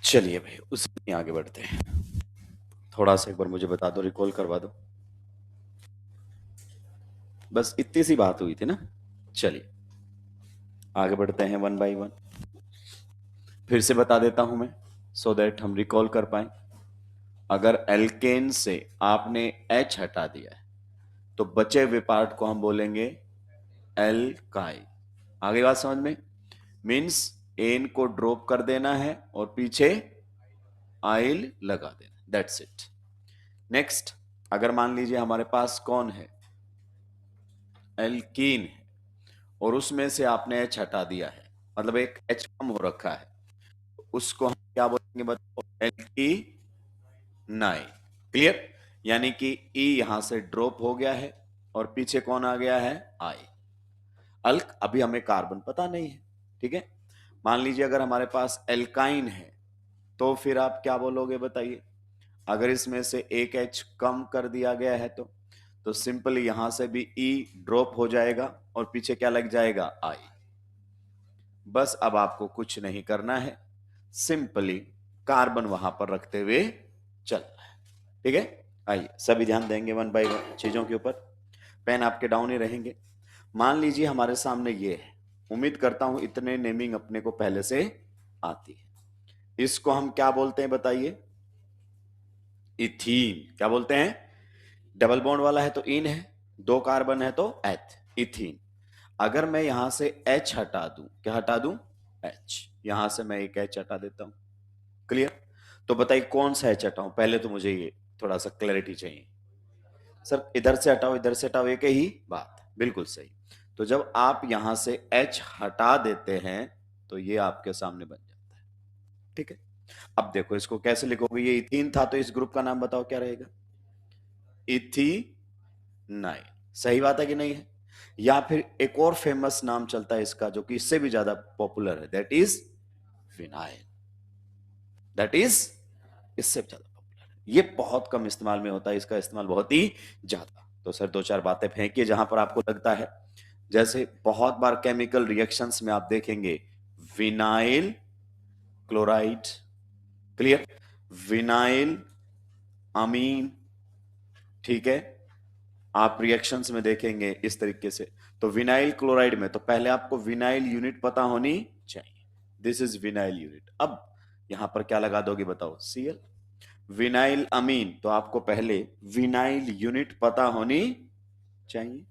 चलिए भाई उससे आगे बढ़ते हैं। थोड़ा सा एक बार मुझे बता दो, रिकॉल करवा दो। बस इतनी सी बात हुई थी ना। चलिए आगे बढ़ते हैं वन बाय वन। फिर से बता देता हूं मैं, सो दैट हम रिकॉल कर पाए। अगर एल्केन से आपने एच हटा दिया है तो बचे हुए पार्ट को हम बोलेंगे एल्काइल। आगे बात समझ में? मीन्स एन को ड्रॉप कर देना है और पीछे आइल लगा देना, दैट्स इट। नेक्स्ट, अगर मान लीजिए हमारे पास कौन है, एल्कीन है, और उसमें से आपने एच हटा दिया है, मतलब एक एच कम हो रखा है, उसको हम क्या बोलेंगे बताओ? एल्कीनाइन। क्लियर? यानी कि ई यहां से ड्रॉप हो गया है और पीछे कौन आ गया है? आई। अल्क अभी हमें कार्बन पता नहीं है, ठीक है। मान लीजिए अगर हमारे पास एल्काइन है तो फिर आप क्या बोलोगे बताइए? अगर इसमें से एक एच कम कर दिया गया है तो सिंपली यहां से भी ई ड्रॉप हो जाएगा और पीछे क्या लग जाएगा? आई। बस अब आपको कुछ नहीं करना है, सिंपली कार्बन वहां पर रखते हुए चलना है, ठीक है। आइए सभी ध्यान देंगे वन बाय वन चीजों के ऊपर। पेन आपके डाउन ही रहेंगे। मान लीजिए हमारे सामने ये है, उम्मीद करता हूं इतने नेमिंग अपने को पहले से आती है। इसको हम क्या बोलते हैं बताइए? इथीन। क्या बोलते हैं? डबल बॉन्ड वाला है तो इन है, दो कार्बन है तो एथ, इथीन। अगर मैं यहां से एच हटा दूं, क्या हटा दूं? एच। यहां से मैं एक एच हटा देता हूं। क्लियर? तो बताइए कौन सा एच हटाऊं? पहले तो मुझे ये थोड़ा सा क्लैरिटी चाहिए। सर इधर से हटाओ इधर से हटाओ, एक ही बात, बिल्कुल सही। तो जब आप यहां से एच हटा देते हैं तो ये आपके सामने बन जाता है, ठीक है। अब देखो इसको कैसे लिखोगे? ये इथीन था तो इस ग्रुप का नाम बताओ क्या रहेगा? इथीनाइल। सही बात है कि नहीं है? या फिर एक और फेमस नाम चलता है इसका जो कि इससे भी ज्यादा पॉपुलर है, that is vinyl. That is इससे भी ज्यादा पॉपुलर है। ये बहुत कम इस्तेमाल में होता है, इसका इस्तेमाल बहुत ही ज्यादा। तो सर दो चार बातें फेंकिए जहां पर आपको लगता है। जैसे बहुत बार केमिकल रिएक्शंस में आप देखेंगे विनाइल क्लोराइड। क्लियर? विनाइल अमीन, ठीक है। आप रिएक्शंस में देखेंगे इस तरीके से। तो विनाइल क्लोराइड में तो पहले आपको विनाइल यूनिट पता होनी चाहिए। This is vinyl unit. अब यहां पर क्या लगा दोगे बताओ? Cl। विनाइल अमीन तो आपको पहले विनाइल यूनिट पता होनी चाहिए।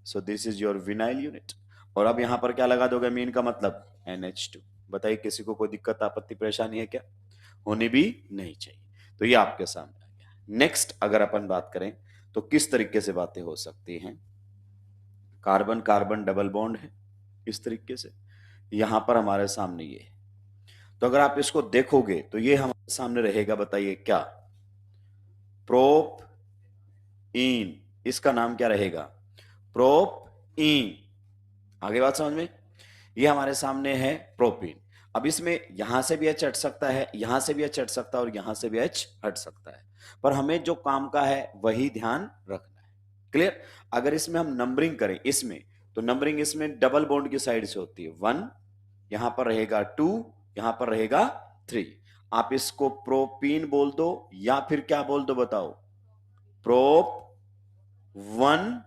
सो this is your vinyl unit. और अब यहां पर क्या लगा दोगे? अमीन का मतलब NH2। बताइए किसी को कोई दिक्कत आपत्ति परेशानी है क्या? होनी भी नहीं चाहिए। तो ये आपके सामने आ गया। नेक्स्ट अगर अपन बात करें तो किस तरीके से बातें हो सकती हैं? कार्बन कार्बन डबल बॉन्ड है इस तरीके से, यहां पर हमारे सामने ये है। तो अगर आप इसको देखोगे तो ये हमारे सामने रहेगा, बताइए क्या? प्रोप इन। इसका नाम क्या रहेगा? प्रोप इन। आगे बात समझ में? ये हमारे सामने है प्रोपीन। अब इसमें यहां से भी एच हट सकता है, यहां से भी एच हट सकता है और यहां से भी एच हट सकता है, पर हमें जो काम का है वही ध्यान रखना है। क्लियर? अगर इसमें हम नंबरिंग करें इसमें, तो नंबरिंग इसमें डबल बॉन्ड की साइड से होती है। 1 यहां पर रहेगा, 2 यहां पर रहेगा, 3। आप इसको प्रोपीन बोल दो या फिर क्या बोल दो बताओ? प्रोप 1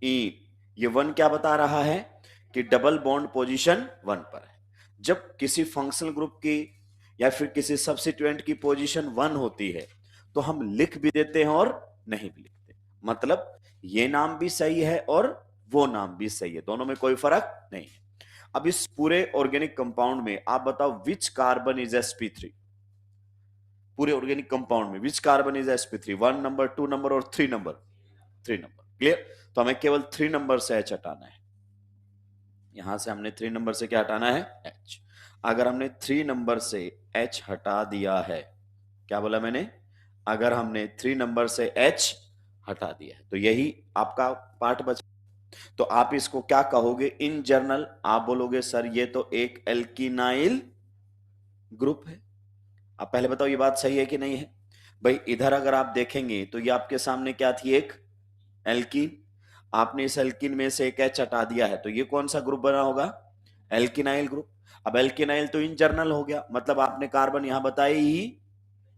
इन। ये 1 क्या बता रहा है? कि डबल बॉन्ड पोजीशन 1 पर है। जब किसी फंक्शनल ग्रुप की या फिर किसी सब्स्टिट्यूएंट की पोजीशन 1 होती है तो हम लिख भी देते हैं और नहीं भी लिखते। मतलब ये नाम भी सही है और वो नाम भी सही है, दोनों में कोई फर्क नहीं है। अब इस पूरे ऑर्गेनिक कंपाउंड में आप बताओ विच कार्बन इज sp3? पूरे ऑर्गेनिक कंपाउंड में which carbon is sp3? 1 number, 2 number और 3 नंबर? 3 नंबर। क्लियर? तो हमें केवल 3 नंबर से एच हटाना है। यहां से हमने 3 नंबर से क्या हटाना है? एच। अगर हमने 3 नंबर से एच हटा दिया है, क्या बोला मैंने? अगर हमने 3 नंबर से एच हटा दिया है तो यही आपका पार्ट बचा। तो आप इसको क्या कहोगे इन जनरल? आप बोलोगे सर ये तो एक एल्किनाइल ग्रुप है। आप पहले बताओ ये बात सही है कि नहीं है? भाई इधर अगर आप देखेंगे तो ये आपके सामने क्या थी? एक एल्कीन। आपने इस एल्कीन में से एक एच हटा दिया है तो ये कौन सा ग्रुप बना होगा? Alkenyl group. अब एल्केनाइल तो इन जनरल हो गया, मतलब आपने कार्बन यहां बताए ही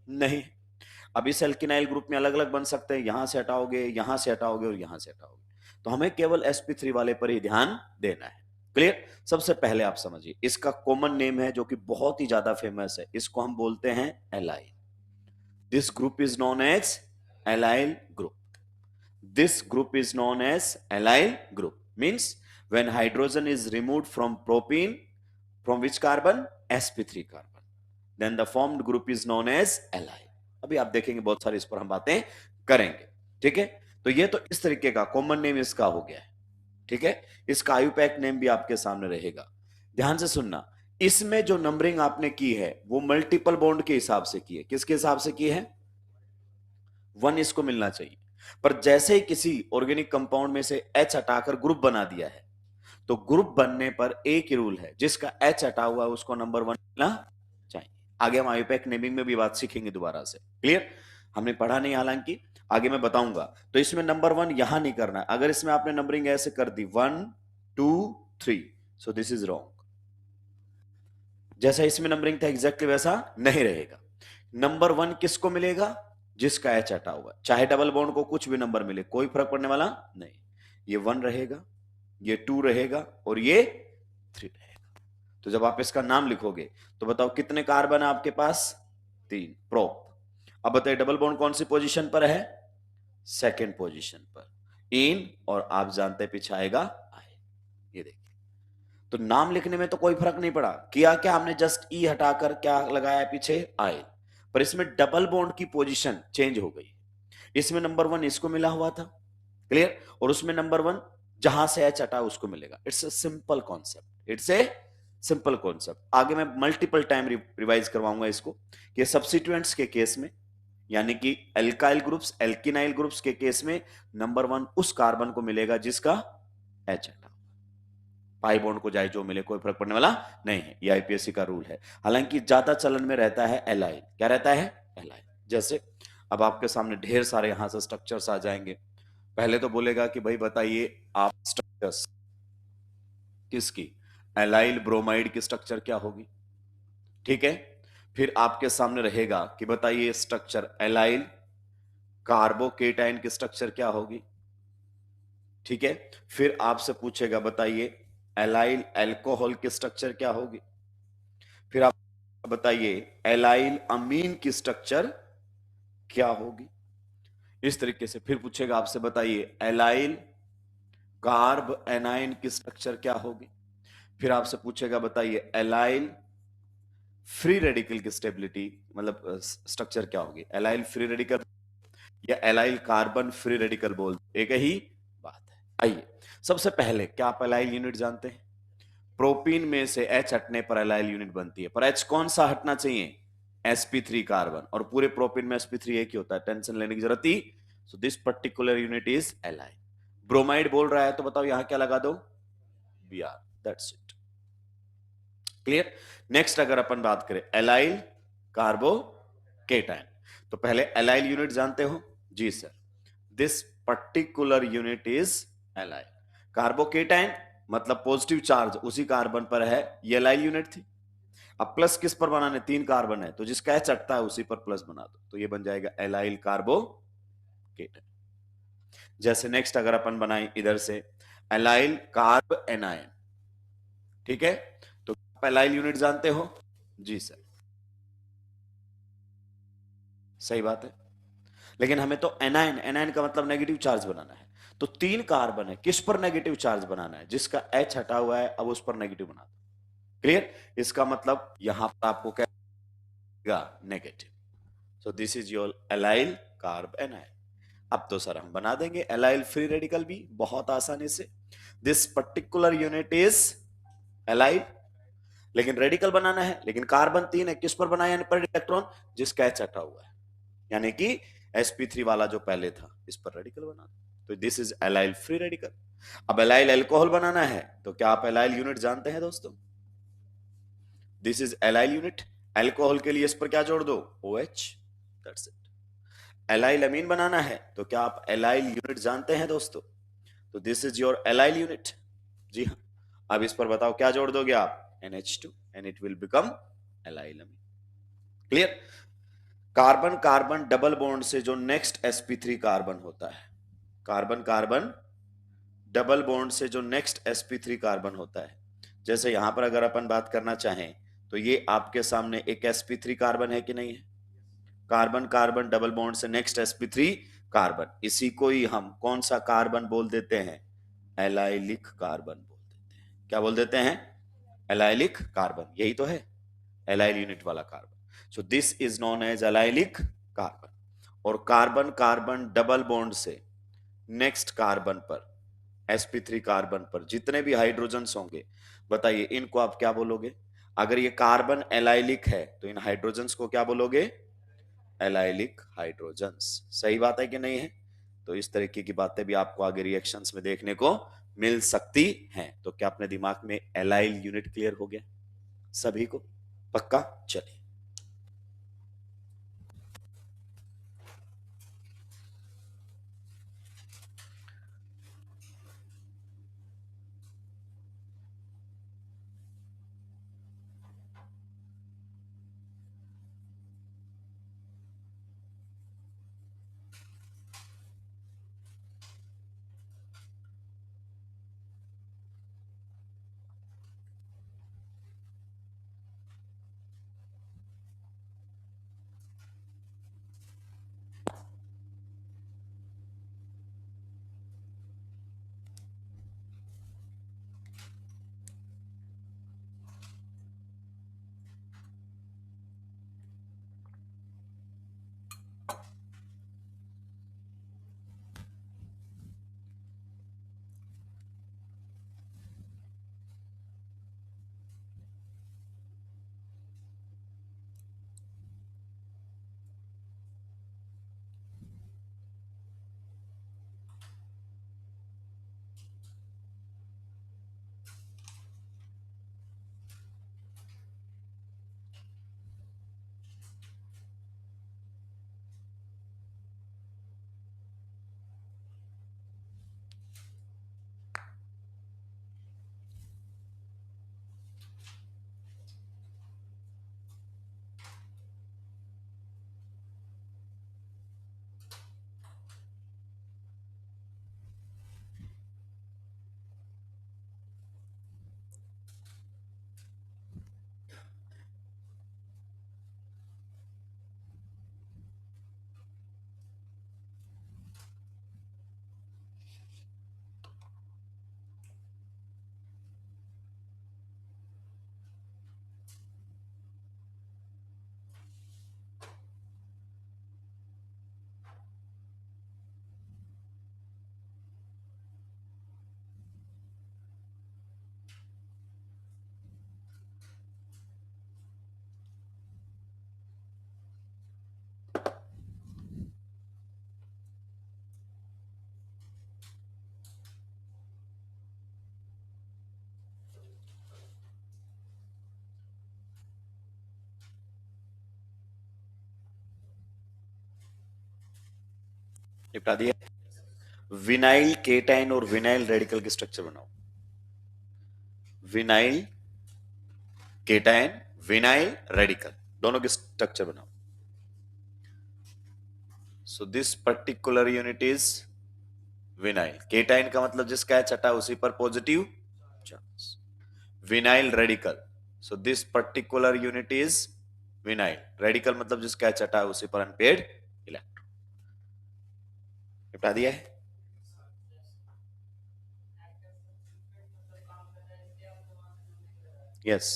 नहीं। अब इस एल्केनाइल ग्रुप में अलग अलग बन सकते हैं, यहां से हटाओगे, यहां से हटाओगे और यहां से हटाओगे, तो हमें केवल sp3 वाले पर ही ध्यान देना है। क्लियर? सबसे पहले आप समझिए, इसका कॉमन नेम है जो कि बहुत ही ज्यादा फेमस है, इसको हम बोलते हैं allyl. This group is known as allyl group. This group is known as allyl group. Means when hydrogen is removed from propene, from which carbon? sp3 carbon. Then the formed group is known as allyl. अभी आप देखेंगे बहुत सारी इस पर हम बातें करेंगे। ठीक है, तो ये तो इस तरीके का कॉमन नेम इसका हो गया है। ठीक है, इसका आयुपैक नेम भी आपके सामने रहेगा। ध्यान से सुनना, इसमें जो नंबरिंग आपने की है वो मल्टीपल बॉन्ड के हिसाब से की है। किसके हिसाब से की है? 1 इसको मिलना चाहिए, पर जैसे ही किसी ऑर्गेनिक कंपाउंड में से H हटाकर ग्रुप बना दिया है, तो ग्रुप बनने पर एक ही रूल है, जिसका H हटा हुआ है उसको नंबर 1 मिलना चाहिए। आगे हम आयुपैक नेमिंग में भी बात सीखेंगे दोबारा से। क्लियर? हमने पढ़ा नहीं, हालांकि आगे मैं बताऊंगा। तो इसमें नंबर 1 यहां नहीं करना है। अगर इसमें आपने नंबरिंग ऐसे कर दी 1 2 3, सो दिस इज रॉन्ग। जैसा इसमें नंबरिंग था एग्जैक्टली वैसा नहीं रहेगा। नंबर 1 किसको मिलेगा? जिसका H हटा हुआ, चाहे डबल बॉन्ड को कुछ भी नंबर मिले, कोई फर्क पड़ने वाला नहीं। ये 1 रहेगा, ये 2 रहेगा और ये 3 रहेगा। तो जब आप इसका नाम लिखोगे तो बताओ कितने कार्बन है आपके पास? 3। प्रोप। अब बताइए डबल बॉन्ड कौन सी पोजीशन पर है? सेकेंड पोजीशन पर। इन, और आप जानते पीछे आएगा आई। ये देखिए, तो नाम लिखने में तो कोई फर्क नहीं पड़ा। किया क्या हमने? जस्ट ई हटाकर क्या लगाया पीछे? आई। पर इसमें डबल बॉन्ड की पोजीशन चेंज हो गई। इसमें नंबर 1 इसको मिला हुआ था, क्लियर, और उसमें नंबर 1 जहां से H हटा उसको मिलेगा। It's a simple concept, it's a simple concept. आगे मैं मल्टीपल टाइम रिवाइज करवाऊंगा इसको कि सब्स्टिट्यूएंट्स के केस में, यानी कि एल्काइल ग्रुप्स, एल्किनाइल ग्रुप्स के केस में नंबर 1 उस कार्बन को मिलेगा जिसका H हटा। पाई बॉन्ड को जाए जो मिले, कोई फर्क पड़ने वाला नहीं है। ये आईपीएससी का रूल है। हालांकि ज्यादा चलन में रहता है एलाइल। क्या रहता है? एलाइल। जैसे अब आपके सामने ढेर सारे यहां से स्ट्रक्चर्स आ जाएंगे। पहले तो बोलेगा कि भाई बताइए आप स्ट्रक्चर्स किसकी? एलाइल ब्रोमाइड की स्ट्रक्चर क्या होगी? ठीक है, फिर आपके सामने रहेगा कि बताइए स्ट्रक्चर एलाइल कार्बोकेटाइन की स्ट्रक्चर क्या होगी? ठीक है, फिर आपसे पूछेगा बताइए एलाइल अल्कोहल की स्ट्रक्चर क्या होगी? फिर आप बताइए एलाइल अमीन की स्ट्रक्चर क्या होगी? इस तरीके से फिर पूछेगा आपसे बताइए एलाइल कार्ब एनाइन की स्ट्रक्चर क्या होगी? फिर आपसे पूछेगा बताइए एलाइल फ्री रेडिकल की स्टेबिलिटी, मतलब स्ट्रक्चर क्या होगी? एलाइल फ्री रेडिकल या एलाइल कार्बन फ्री रेडिकल बोल, एक ही बात है। आइए, सबसे पहले क्या आप एलाइल यूनिट जानते हैं? प्रोपीन में से H हटने पर एलाइल यूनिट बनती है, पर H कौन सा हटना चाहिए? sp3 कार्बन, और पूरे प्रोपीन में sp3 एक ही होता है, टेंशन लेने की जरूरत ही। So this particular unit is allyl. Bromide बोल रहा है तो बताओ यहां क्या लगा दो? Br, that's it. Clear? Next अगर अपन बात करें एलाइल कार्बोकेटाइन, तो पहले एलाइल यूनिट जानते हो? जी sir, this particular unit is allyl. Carbocation मतलब पॉजिटिव चार्ज उसी कार्बन पर है, ये एलाइल यूनिट थी। अब प्लस किस पर बनाने? 3 कार्बन है, तो जिसका H चटता है उसी पर प्लस बना दो, तो ये बन जाएगा एलाइल कार्बोकेटाइन। जैसे नेक्स्ट अगर अपन बनाए इधर से एलाइल कार्ब एनायन, ठीक है, तो एलाइल यूनिट जानते हो? जी सर, सही बात है। लेकिन हमें तो एनायन, एनायन का मतलब नेगेटिव चार्ज बनाना है, तो 3 कार्बन है, किस पर नेगेटिव चार्ज बनाना है? जिसका H हटा हुआ है, अब उस पर नेगेटिव बना दो। क्लियर? इसका मतलब यहां पर आपको क्या? Negative. So this is your allyl carb anion. अब तो सर हम बना देंगे एलाइल फ्री रेडिकल भी बहुत आसानी से। This particular unit is allyl, लेकिन रेडिकल बनाना है, लेकिन कार्बन 3 है, किस पर बनाया पर इलेक्ट्रॉन? जिसका H हटा हुआ है, यानी कि sp3 वाला जो पहले था इस पर रेडिकल बनाना, तो this is allyl free radical. अब एलाइल अल्कोहल बनाना है, तो क्या आप एलाइल यूनिट जानते हैं दोस्तों? This is allyl unit. Alcohol के लिए इस पर क्या जोड़ दो? OH, that's it. एलाइल अमीन बनाना है, तो क्या आप एलाइल यूनिट जानते हैं दोस्तों? तो this is your allyl unit. जी हाँ, अब इस पर बताओ क्या जोड़ दोगे आप? NH2 and it will become allylamine. Clear? Carbon carbon double bond से जो नेक्स्ट sp3 कार्बन होता है, कार्बन कार्बन डबल बॉन्ड से जो नेक्स्ट sp3 कार्बन होता है, जैसे यहां पर अगर अपन बात करना चाहें तो ये आपके सामने एक sp3 कार्बन है कि नहीं है? कार्बन कार्बन डबल बॉन्ड से नेक्स्ट sp3 कार्बन, इसी को ही हम कौन सा कार्बन बोल देते हैं? एलाइलिक कार्बन बोल देते हैं। क्या बोल देते हैं? Allylic carbon. यही तो है एलाइल यूनिट वाला carbon. So this is known as allylic carbon. और कार्बन कार्बन डबल बॉन्ड से नेक्स्ट कार्बन पर, sp3 कार्बन पर जितने भी हाइड्रोजन्स होंगे, बताइए इनको आप क्या बोलोगे? अगर ये कार्बन एलाइलिक है तो इन हाइड्रोजन्स को क्या बोलोगे? Allylic hydrogens. सही बात है कि नहीं है? तो इस तरीके की बातें भी आपको आगे रिएक्शंस में देखने को मिल सकती हैं। तो क्या अपने दिमाग में एलाइल यूनिट क्लियर हो गया सभी को? पक्का? चलिए निपटा दिया। विनाइल केटाइन और विनाइल रेडिकल की स्ट्रक्चर बनाओ। विनाइल केटाइन, विनाइल रेडिकल, दोनों की स्ट्रक्चर बनाओ। सो this particular unit is vinyl. Cation का मतलब जिसका एच हटा उसी पर positive charge. Vinyl radical, so this particular unit is vinyl. Radical मतलब जिसका एच हटा उसी पर अनपेड इलेक्ट्रॉन। निपटा दिया है। यस,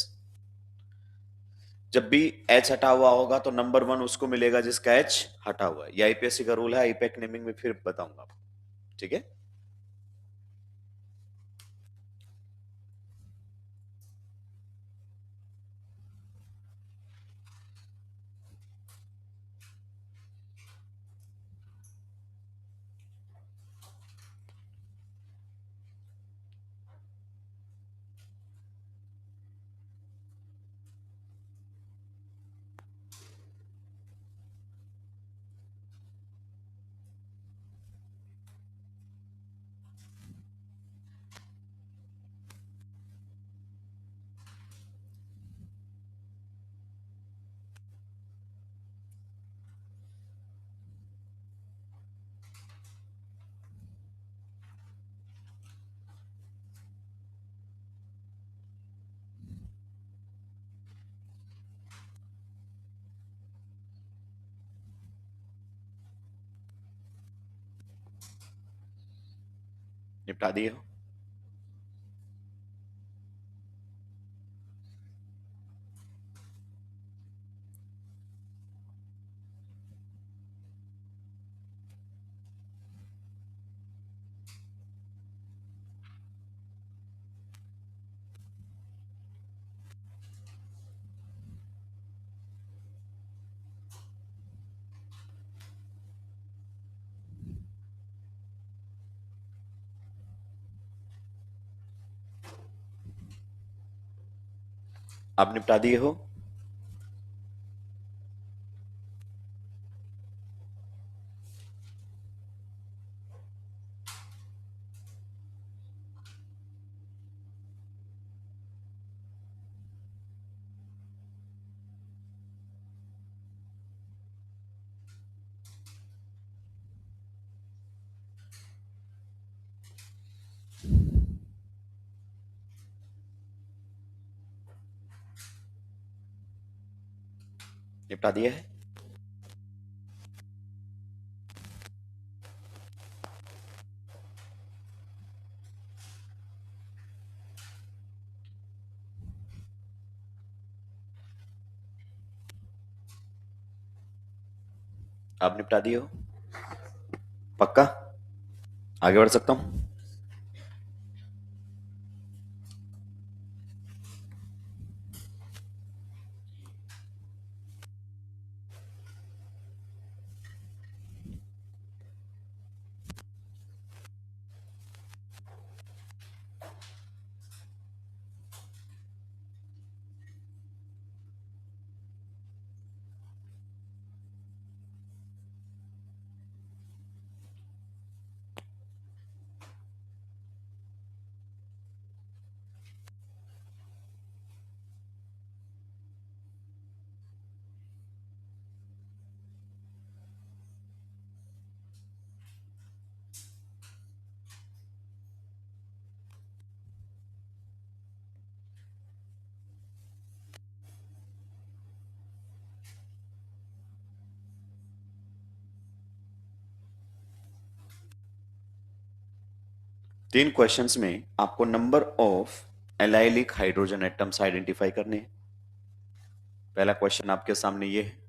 जब भी एच हटा हुआ होगा तो नंबर वन उसको मिलेगा जिसका एच हटा हुआ है। ये आईपीएससी का रूल है, आईपैक नेमिंग में फिर बताऊंगा आपको। ठीक है? निपटा दिए हो? आप निपटा दिए हो? निपटा दिया है? आप निपटा दिए हो? पक्का? आगे बढ़ सकता हूं? तीन क्वेश्चंस में आपको number of allylic hydrogen atoms identify करने हैं। पहला क्वेश्चन आपके सामने ये है।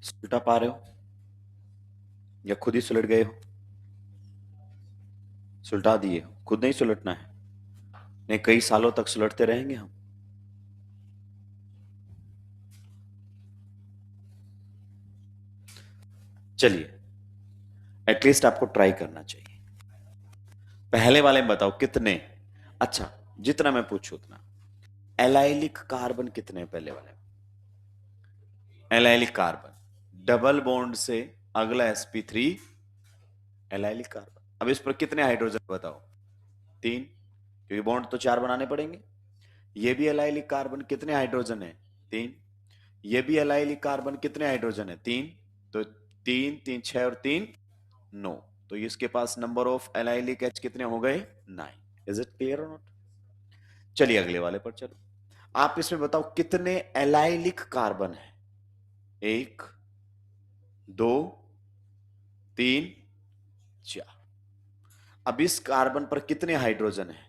सुलटा पा रहे हो या खुद ही सुलट गए हो? सुलटा दिए हो, खुद नहीं सुलटना है। नहीं, कई सालों तक सुलटते रहेंगे हम। चलिए, एटलीस्ट आपको ट्राई करना चाहिए। पहले वाले में बताओ कितने। अच्छा, जितना मैं पूछू उतना। एलाइलिक कार्बन कितने हैं पहले वाले में? एलाइलिक कार्बन डबल बॉन्ड से अगला sp3 एलाइलिक कार्बन। अब इस पर कितने हाइड्रोजन बताओ? तीन, क्योंकि बॉन्ड तो चार बनाने पड़ेंगे। ये भी एलाइलिक कार्बन कितने हाइड्रोजन है? तीन। ये भी एलाइलिक कार्बन कितने हाइड्रोजन है? तीन। तो तीन तीन छह और तीन नौ। तो इसके पास नंबर ऑफ एलाइलिक एच कितने हो गए? 9। इज इट क्लियर और नॉट? चलिए अगले वाले पर चलो। आप इसमें बताओ कितने एलाइलिक कार्बन है 1 2 3 4। अब इस कार्बन पर कितने हाइड्रोजन है?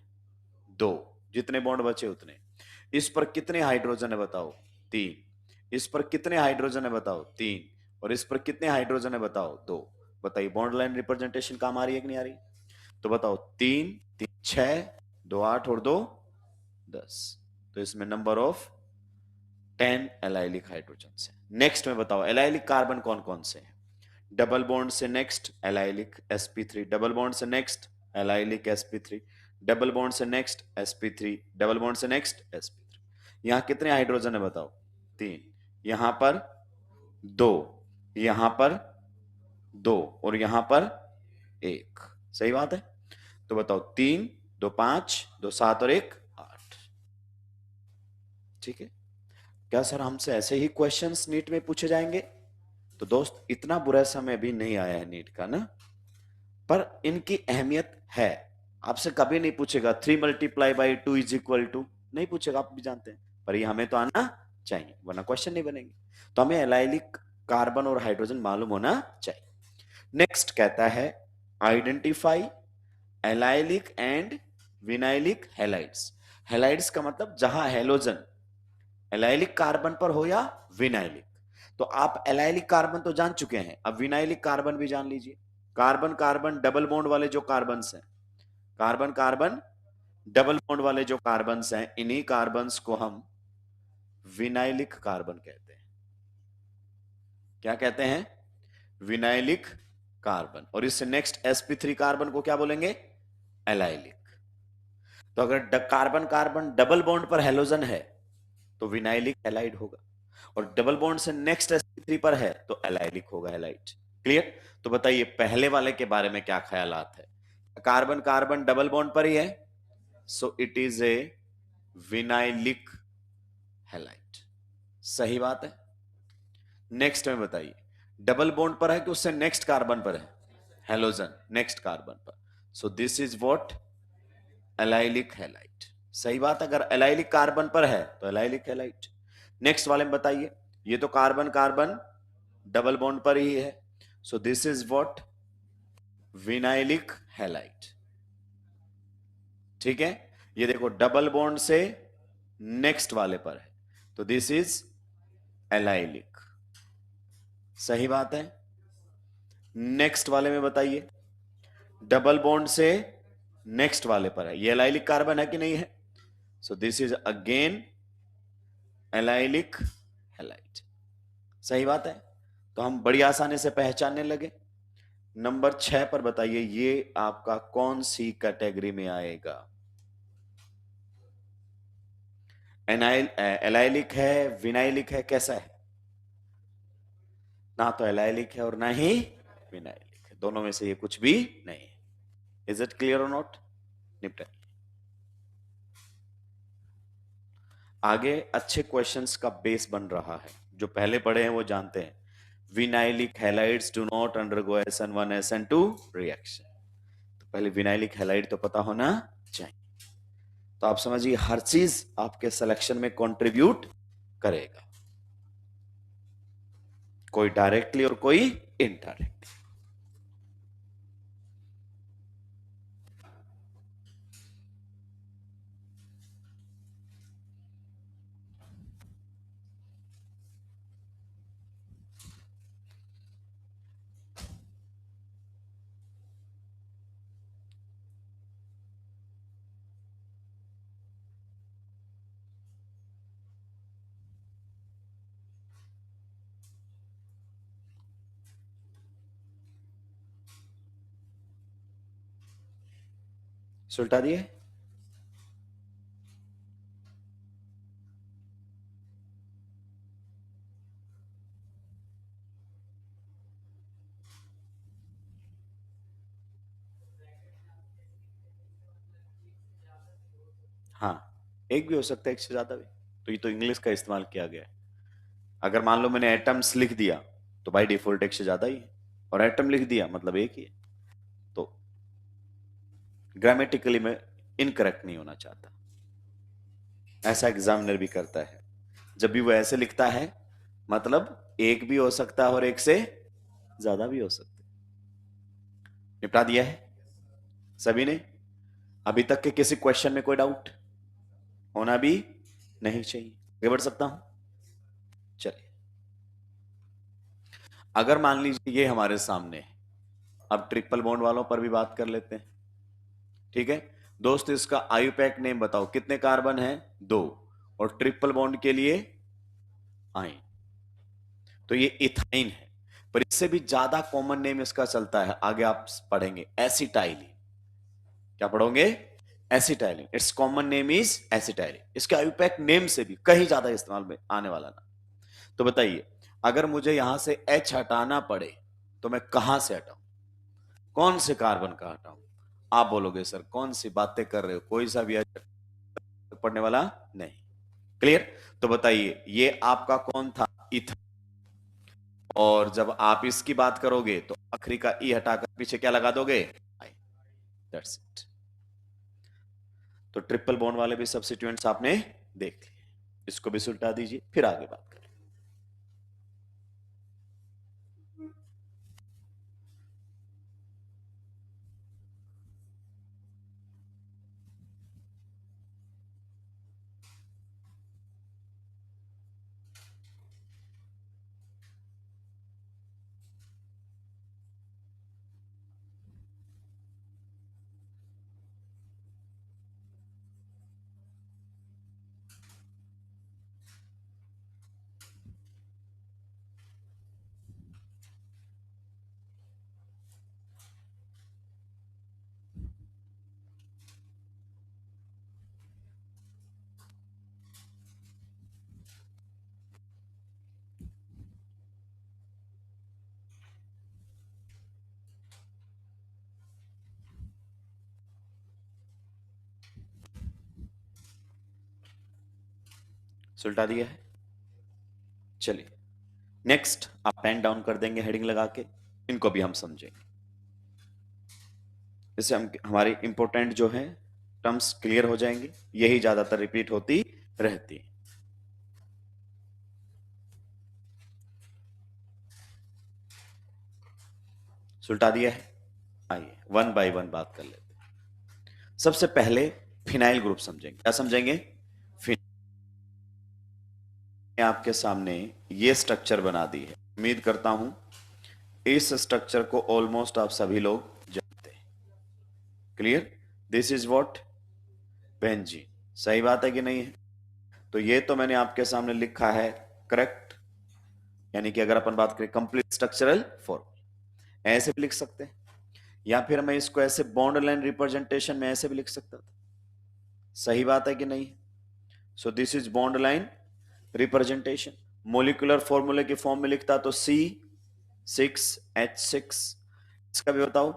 2। जितने बॉन्ड बचे उतने। इस पर कितने हाइड्रोजन है बताओ? 3। इस पर कितने हाइड्रोजन है बताओ? 3। और इस पर कितने हाइड्रोजन है बताओ? 2। बताइए बॉन्ड लाइन रिप्रेजेंटेशन काम आ रही है कि नहीं आ रही? तो बताओ 3 3 6 2 8 और 2 10। तो इसमें नंबर ऑफ 10 एलाइलिक हाइड्रोजन है। नेक्स्ट में बताओ एलाइलिक कार्बन कौन कौन से हैं? डबल बॉन्ड से next allylic sp3, double bond से next allylic sp3, double bond से नेक्स्ट sp3, डबल बॉन्ड से नेक्स्ट sp3। यहां कितने हाइड्रोजन है बताओ? 3। यहां पर 2, यहां पर 2 और यहां पर 1। सही बात है। तो बताओ 3 2 5 2 7 और 1 8। ठीक है। क्या सर हमसे ऐसे ही क्वेश्चंस नीट में पूछे जाएंगे? तो दोस्त इतना बुरा समय भी नहीं आया है नीट का ना, पर इनकी अहमियत है। आपसे कभी नहीं पूछेगा 3 multiply by 2 is equal to, नहीं पूछेगा, आप भी जानते हैं, पर ये हमें तो आना चाहिए वरना क्वेश्चन नहीं बनेंगे। तो हमें एलाइलिक कार्बन और हाइड्रोजन मालूम होना चाहिए। नेक्स्ट कहता है identify allylic and vinylic halides. Halides का मतलब जहां हेलोजन एलाइलिक कार्बन पर हो या विनाइलिक। तो आप एलाइलिक कार्बन तो जान चुके हैं, अब विनाइलिक कार्बन भी जान लीजिए। कार्बन कार्बन डबल बॉन्ड वाले जो कार्बन्स हैं, कार्बन कार्बन डबल बॉन्ड वाले जो कार्बन्स हैं, इन्हीं कार्बन्स को हम विनाइलिक कार्बन कहते हैं। क्या कहते हैं? Vinylic carbon. और इससे नेक्स्ट sp3 कार्बन को क्या बोलेंगे? एलाइलिक। तो अगर कार्बन कार्बन डबल बॉन्ड पर हेलोजन है तो विनाइलिक हैलाइड होगा, और डबल बॉन्ड से नेक्स्ट sp3 पर है तो एलाइलिक होगा, हैलाइड। क्लियर? तो बताइए पहले वाले के बारे में क्या ख्यालात है? कार्बन कार्बन डबल बॉन्ड पर ही है, so it is a vinylic halide. सही बात है। नेक्स्ट में बताइए डबल बॉन्ड पर है कि उससे नेक्स्ट कार्बन पर है? हेलोजन नेक्स्ट कार्बन पर, सो this is what? Allylic halide. सही बात। अगर एलाइलिक कार्बन पर है तो एलाइलिक हैलाइड। नेक्स्ट वाले में बताइए, ये तो कार्बन कार्बन डबल बॉन्ड पर ही है, सो this is what? Vinylic halide. ठीक है। ये देखो डबल बॉन्ड से नेक्स्ट वाले पर है तो दिस इज एलाइलिक। सही बात है। नेक्स्ट वाले में बताइए, डबल बॉन्ड से नेक्स्ट वाले पर है, ये एलाइलिक कार्बन है कि नहीं है? सो this is again allylic halide. सही बात है। तो हम बड़ी आसानी से पहचानने लगे। नंबर 6 पर बताइए ये आपका कौन सी कैटेगरी में आएगा? एलाइलिक है, विनाइलिक है, कैसा है? ना तो एलाइलिक है और ना ही विनाइलिक है, दोनों में से ये कुछ भी नहीं है। इज इट क्लियर और नॉट? निपटा। आगे अच्छे क्वेश्चंस का बेस बन रहा है, जो पहले पढ़े हैं वो जानते हैं। Vinylic halides do not undergo SN1 SN2 reaction. तो पहले विनाइलिक हैलाइड तो पता होना चाहिए। तो आप समझिए हर चीज आपके सिलेक्शन में कंट्रीब्यूट करेगा, कोई डायरेक्टली और कोई इनडायरेक्टली। सुलटा दिए। हाँ, एक भी हो सकता है, एक से ज्यादा भी। तो ये तो इंग्लिश का इस्तेमाल किया गया है। अगर मान लो मैंने एटम्स लिख दिया तो बाय डिफॉल्ट एक से ज्यादा ही है, और एटम लिख दिया मतलब एक ही है। तो ग्रामेटिकली मैं इनकरेक्ट नहीं होना चाहता। ऐसा एग्जामिनर भी करता है, जब भी वो ऐसे लिखता है मतलब एक भी हो सकता है और एक से ज्यादा भी हो सकता है। निपटा दिया है सभी ने? अभी तक के किसी क्वेश्चन में कोई डाउट होना भी नहीं चाहिए। आगे बढ़ सकता हूं? चलिए, अगर मान लीजिए ये हमारे सामने है, अब ट्रिपल बॉन्ड वालों पर भी बात कर लेते हैं। ठीक है दोस्त, इसका आयुपैक नेम बताओ, कितने कार्बन है? 2। और ट्रिपल बॉन्ड के लिए आइन, तो ये इथाइन है। पर इससे भी ज्यादा कॉमन नेम इसका चलता है, आगे आप पढ़ेंगे, एसिटाइलिन। क्या पढ़ोगे? Acetylene. It's common name is acetylene. इसके आयुपैक नेम से भी कहीं ज्यादा इस्तेमाल में आने वाला ना। तो बताइए, अगर मुझे यहां से H हटाना पड़े तो मैं कहां से हटाऊं? कौन से कार्बन का हटाऊं? आप बोलोगे सर कौन सी बातें कर रहे हो, कोई सा भी H पड़ने वाला नहीं। क्लियर? तो बताइए, ये आपका कौन था? इथाइन। और जब आप इसकी बात करोगे तो आखिरी का ई हटाकर पीछे क्या लगा दोगे? आई। That's it. तो ट्रिपल बॉन्ड वाले भी सब्स्टिट्यूएंट्स आपने देख लिए, इसको भी सुलटा दीजिए, फिर आगे बात करें। सुलटा दिया है। चलिए नेक्स्ट, आप पेन डाउन कर देंगे हेडिंग लगा के, इनको भी हम समझेंगे। इससे हम हमारी इंपॉर्टेंट जो है टर्म्स क्लियर हो जाएंगे, यही ज्यादातर रिपीट होती रहती है। सुलटा दिया है। आइए वन बाय वन बात कर लेते हैं। सबसे पहले फिनाइल ग्रुप समझेंगे। क्या समझेंगे? आपके सामने ये स्ट्रक्चर बना दी है, उम्मीद करता हूं इस स्ट्रक्चर को ऑलमोस्ट आप सभी लोग जानते हैं। Clear? This is what? Benzene. सही बात है कि नहीं है? तो ये तो मैंने आपके सामने लिखा है करेक्ट, यानी कि अगर अपन बात करें कंप्लीट स्ट्रक्चरल फॉर्म, ऐसे भी लिख सकते हैं, या फिर मैं इसको ऐसे बॉन्ड लाइन रिप्रेजेंटेशन में ऐसे भी लिख सकता था। सही बात है कि नहीं? सो this is bond line representation. Molecular फॉर्मूले के फॉर्म में लिखता तो C6H6, इसका भी बताओ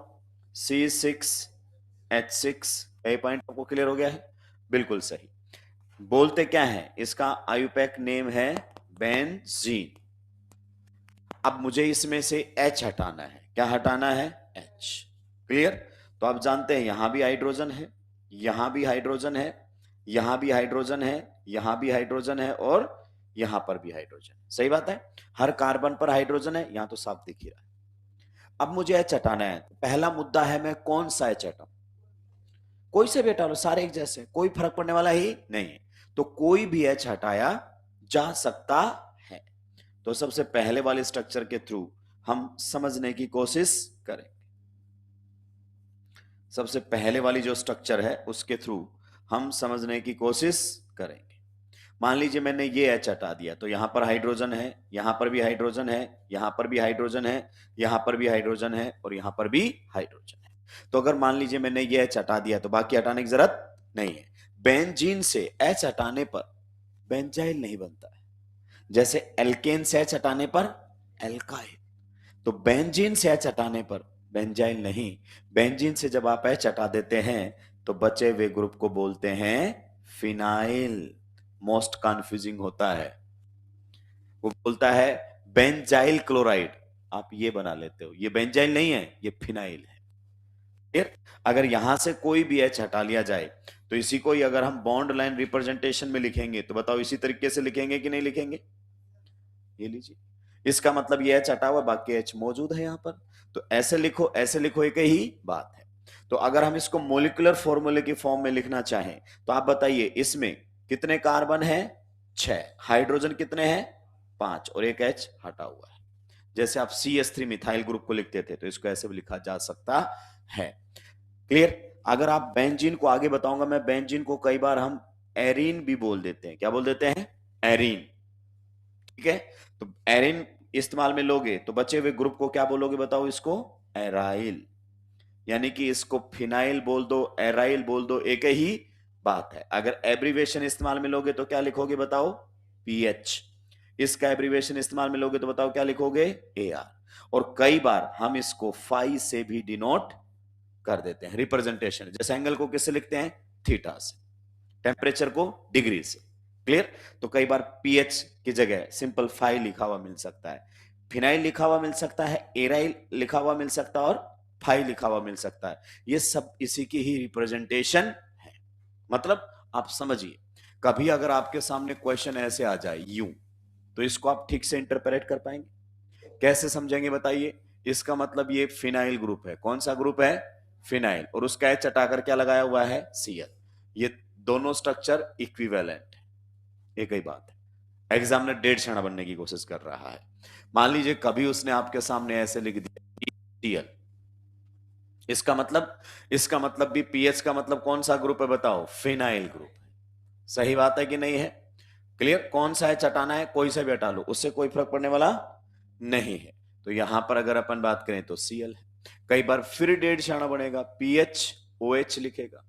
C6H6। ये पॉइंट आपको क्लियर हो गया है? बिल्कुल सही। बोलते क्या है? इसका आयुपैक नेम है बेंजीन। अब मुझे इसमें से H हटाना है। क्या हटाना है? H। क्लियर? तो आप जानते हैं यहां भी हाइड्रोजन है, यहां भी हाइड्रोजन है, यहां भी हाइड्रोजन है, यहां भी हाइड्रोजन है, और यहां पर भी हाइड्रोजन। सही बात है, हर कार्बन पर हाइड्रोजन है, यहां तो साफ दिख ही रहा है। अब मुझे H हटाना है। पहला मुद्दा है मैं कौन सा H हटाऊं? कोई से भी हटा लो, सारे एक जैसे, कोई फर्क पड़ने वाला ही नहीं है। तो कोई भी H हटाया जा सकता है। तो सबसे पहले वाले स्ट्रक्चर के थ्रू हम समझने की कोशिश करें। सबसे पहले वाली जो स्ट्रक्चर है उसके थ्रू हम समझने की कोशिश करेंगे। मान लीजिए मैंने ये H हटा दिया, तो यहां पर हाइड्रोजन है, यहां पर भी हाइड्रोजन है, यहां पर भी हाइड्रोजन है, यहां पर भी हाइड्रोजन है, और यहां पर भी हाइड्रोजन है। तो अगर मान लीजिए मैंने ये H हटा दिया तो बाकी हटाने की जरूरत नहीं है। बेंजीन से H हटाने पर बेंजाइल नहीं बनता है, जैसे एल्केन से H हटाने पर एल्काइल। तो बेंजीन से H हटाने पर बेंजाइल नहीं। बेंजीन से जब आप H हटा देते हैं तो बचे हुए ग्रुप को बोलते हैं फिनाइल। मोस्ट कंफ्यूजिंग होता है, वो बोलता है बेंजाइल क्लोराइड, आप ये बना लेते हो, ये बेंजाइल नहीं है, ये फिनाइल है। फिर अगर यहां से कोई भी H हटा लिया जाए तो इसी को ही अगर हम बॉन्ड लाइन रिप्रेजेंटेशन में लिखेंगे तो बताओ इसी तरीके से लिखेंगे कि नहीं लिखेंगे? ये लीजिए, इसका मतलब ये एच हटा हुआ, बाकी एच मौजूद है यहां पर। तो ऐसे लिखो, एक ही बात है। तो अगर हम इसको मोलिकुलर फॉर्मूले की फॉर्म में लिखना चाहें तो आप बताइए इसमें कितने कार्बन है? 6। हाइड्रोजन कितने हैं? 5, और एक एच हटा हुआ है। जैसे आप CH3 मिथाइल ग्रुप को लिखते थे तो इसको ऐसे भी लिखा जा सकता है। क्लियर? अगर आप बेंजीन को आगे बताऊंगा मैं, बेंजीन को कई बार हम एरीन भी बोल देते हैं। क्या बोल देते हैं? एरीन। ठीक है, तो एरीन इस्तेमाल में लोगे तो बचे हुए ग्रुप को क्या बोलोगे बताओ? इसको एराइल। यानी कि इसको फिनाइल बोल दो, एराइल बोल दो, एक ही बात है। अगर एब्रीवेशन इस्तेमाल में लोगे तो क्या लिखोगे बताओ? पीएच। इसका एब्रीवेशन इस्तेमाल में लोगे तो बताओ क्या लिखोगे? AR। और कई बार हम इसको फाई से भी डिनोट कर देते हैं, रिप्रेजेंटेशन। जैसे एंगल को किससे लिखते हैं? थीटा से। टेम्परेचर को डिग्री से। क्लियर? तो कई बार पीएच की जगह सिंपल फाई लिखा हुआ मिल सकता है, फिनाइल लिखा हुआ मिल सकता है, एराइल लिखा हुआ मिल सकता है, और फाई लिखा हुआ मिल सकता है। ये सब इसी की ही रिप्रेजेंटेशन है। मतलब आप समझिए, कभी अगर आपके सामने क्वेश्चन ऐसे आ जाए यूं, तो इसको आप ठीक से इंटरप्रेट कर पाएंगे? कैसे समझेंगे बताइए? इसका मतलब ये फिनाइल ग्रुप है। कौन सा ग्रुप है? फिनाइल। और उसका एच हटाकर क्या लगाया हुआ है? Cl। ये दोनों स्ट्रक्चर इक्विवेलेंट है, एक ही बात है। एग्जामिनर डेढ़ क्षण बनने की कोशिश कर रहा है। मान लीजिए कभी उसने आपके सामने ऐसे लिख दिया Cl, इसका मतलब भी पीएच का मतलब कौन सा ग्रुप है बताओ? फिनाइल ग्रुप है। सही बात है कि नहीं है? क्लियर? कौन सा एच हटाना है? कोई सा भी हटा लो, उससे कोई फर्क पड़ने वाला नहीं है। तो यहां पर अगर अपन बात करें तो Cl है। कई बार फिर डेढ़ निशाना बनेगा, PHOH लिखेगा।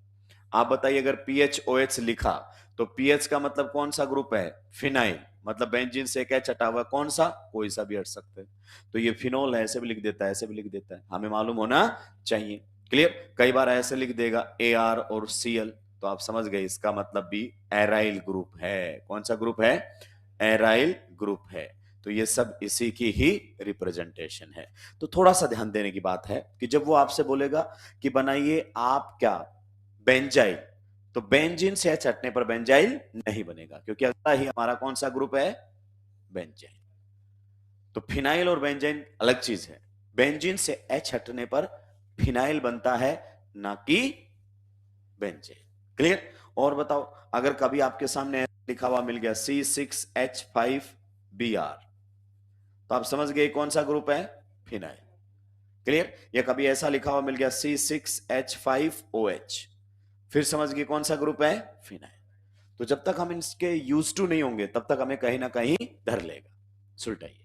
आप बताइए, अगर PHOH लिखा तो पीएच का मतलब कौन सा ग्रुप है? फिनाइल। मतलब बेंजीन से एक एच हटा हुआ, कौन सा? कोई सा भी हट सकते हैं। तो ये फिनोल है, ऐसे भी लिख देता है, ऐसे भी लिख देता है, हमें मालूम होना चाहिए। क्लियर? कई बार ऐसे लिख देगा AR और Cl, तो आप समझ गए इसका मतलब भी एराइल ग्रुप है। कौन सा ग्रुप है? एराइल ग्रुप है। तो ये सब इसी की ही रिप्रेजेंटेशन है। तो थोड़ा सा ध्यान देने की बात है कि जब वो आपसे बोलेगा कि बनाइए आप क्या, बेंजाइल, तो बेंजीन से एच हटने पर बेंजाइल नहीं बनेगा, क्योंकि अगला ही हमारा कौन सा ग्रुप है? बेंजाइल। तो फिनाइल और बेंजीन अलग चीज है। बेंजीन से एच हटने पर फिनाइल बनता है, ना कि बेंजीन। क्लियर? और बताओ, अगर कभी आपके सामने लिखा हुआ मिल गया C6H5Br, तो आप समझ गए कौन सा ग्रुप है? फिनाइल। क्लियर? या कभी ऐसा लिखा हुआ मिल गया C6H5OH, फिर समझ गए कौन सा ग्रुप है? फिनाइल। तो जब तक हम इसके यूज टू नहीं होंगे तब तक हमें कहीं ना कहीं धर लेगा। सुलटाइए।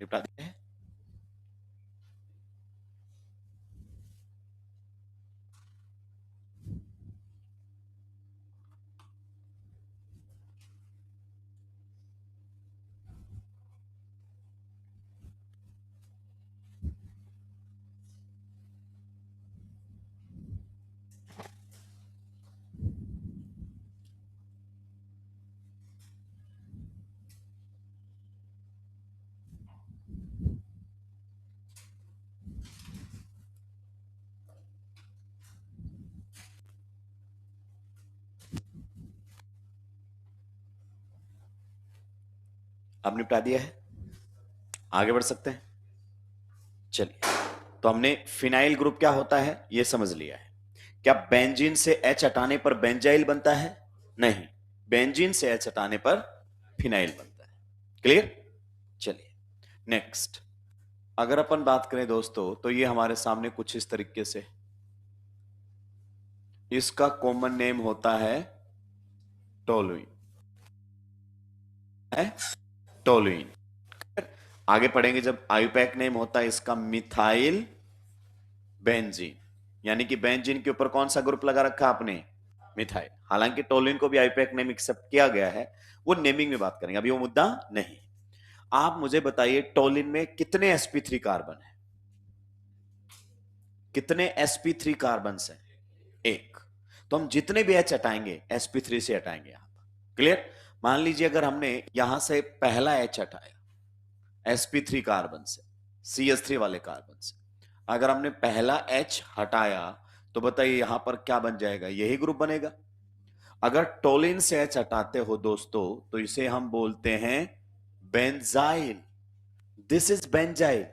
निपटा दिया है? अब निपटा दिया है, आगे बढ़ सकते हैं। चलिए, तो हमने फिनाइल ग्रुप क्या होता है यह समझ लिया है। क्या बेंजीन से एच हटाने पर बेंजाइल बनता है? नहीं, बेंजीन से एच हटाने पर फिनाइल बनता है। क्लियर? चलिए नेक्स्ट, अगर अपन बात करें दोस्तों, तो ये हमारे सामने कुछ इस तरीके से, इसका कॉमन नेम होता है टोलुइन, है टोलुइन। आगे पढ़ेंगे जब आयुपैक नेम होता है इसका मिथाइल बेंजीन, यानी कि बेंजीन के ऊपर कौन सा ग्रुप लगा रखा आपने? मिथाइल। हालांकि टोलुइन को भी आयुपैक नेम एक्सेप्ट किया गया है, वो नेमिंग में बात करेंगे, अभी वो मुद्दा नहीं। आप मुझे बताइए टोलिन में कितने sp3 कार्बन है? कितने sp3 कार्बन है? एक। तो हम जितने भी H हटाएंगे sp3 से हटाएंगे आप। क्लियर? मान लीजिए अगर हमने यहां से पहला H हटाया sp3 कार्बन से, CH3 वाले कार्बन से, अगर हमने पहला H हटाया तो बताइए यहां पर क्या बन जाएगा? यही ग्रुप बनेगा। अगर टोलिन से H हटाते हो दोस्तों तो इसे हम बोलते हैं benzyl. This is benzyl.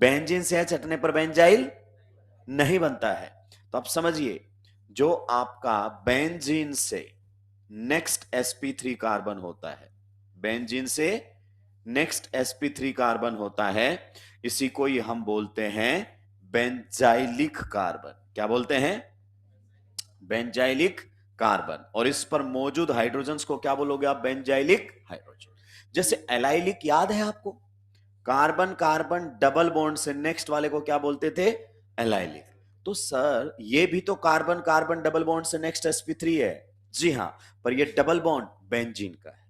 Benzene से H हटने पर बेंजाइल नहीं बनता है। तो आप समझिए, जो आपका बेंजीन से नेक्स्ट sp3 कार्बन होता है, बेंजीन से नेक्स्ट sp3 कार्बन होता है, इसी को ही हम बोलते हैं बेंजाइलिक कार्बन। क्या बोलते हैं? Benzylic carbon. और इस पर मौजूद हाइड्रोजन्स को क्या बोलोगे आप? Benzylic hydrogen. जैसे एलाइलिक याद है आपको? कार्बन कार्बन डबल बॉन्ड से नेक्स्ट वाले को क्या बोलते थे? एलाइलिक। तो सर ये भी तो कार्बन कार्बन डबल बॉन्ड से नेक्स्ट sp3 है। जी हां, पर ये डबल बॉन्ड बेंजीन का है,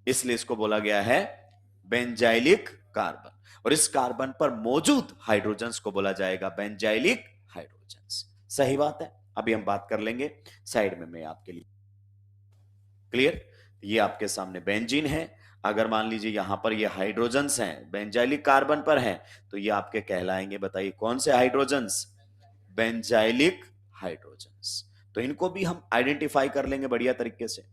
इसलिए इसको बोला गया है बेंजाइलिक कार्बन। और इस कार्बन पर मौजूद हाइड्रोजन्स को बोला जाएगा बेंजाइलिक हाइड्रोजन्स। सही बात है। अभी हम बात कर लेंगे साइड में मैं आपके लिए। क्लियर? ये आपके सामने बेंजीन है। अगर मान लीजिए यहां पर ये हाइड्रोजन्स हैं, बेंजाइलिक कार्बन पर हैं, तो ये आपके कहलाएंगे, बताइए कौन से हाइड्रोजन्स? Benzylic hydrogens. तो इनको भी हम आइडेंटिफाई कर लेंगे बढ़िया तरीके से,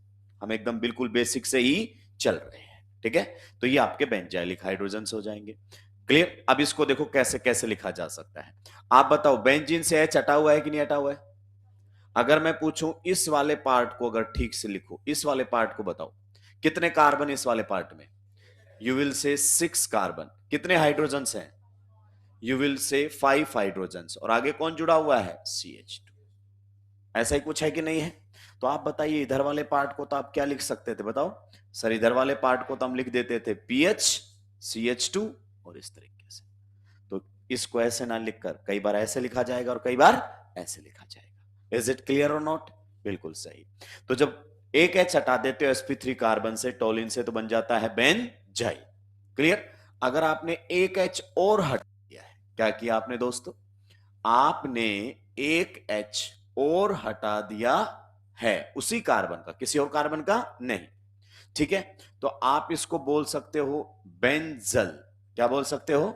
हम एकदम बिल्कुल बेसिक से ही चल रहे हैं। ठीक है? तो ये आपके बेंजाइलिक हाइड्रोजन्स हो जाएंगे। क्लियर? अब इसको देखो कैसे कैसे लिखा जा सकता है। आप बताओ बेंजीन से एच हटा हुआ है कि नहीं हटा हुआ है? अगर मैं पूछूं इस वाले पार्ट को अगर ठीक से लिखो, इस वाले पार्ट को बताओ कितने कार्बन इस वाले पार्ट में? You will say 6 carbon. कितने हाइड्रोजन्स हैं? You will say 5 hydrogens. और आगे कौन जुड़ा हुआ है? CH2। ऐसा ही कुछ है कि नहीं है? तो आप बताइए इधर वाले पार्ट को तो आप क्या लिख सकते थे बताओ? सर इधर वाले पार्ट को तो हम लिख देते थे PH CH2 और इस तरीके से। तो इसको ऐसे ना लिखकर कई बार ऐसे लिखा जाएगा और कई बार ऐसे लिखा जाएगा। इज इट क्लियर और नॉट? बिल्कुल सही। तो जब एक H हटा देते हो sp3 कार्बन से, टोलिन से, तो बन जाता है बेंजाइल। क्लियर? अगर आपने एक H और हटा दिया है, क्या किया आपने दोस्तों? आपने एक H और हटा दिया है उसी कार्बन का, किसी और कार्बन का नहीं। ठीक है? तो आप इसको बोल सकते हो बेंजल। क्या बोल सकते हो?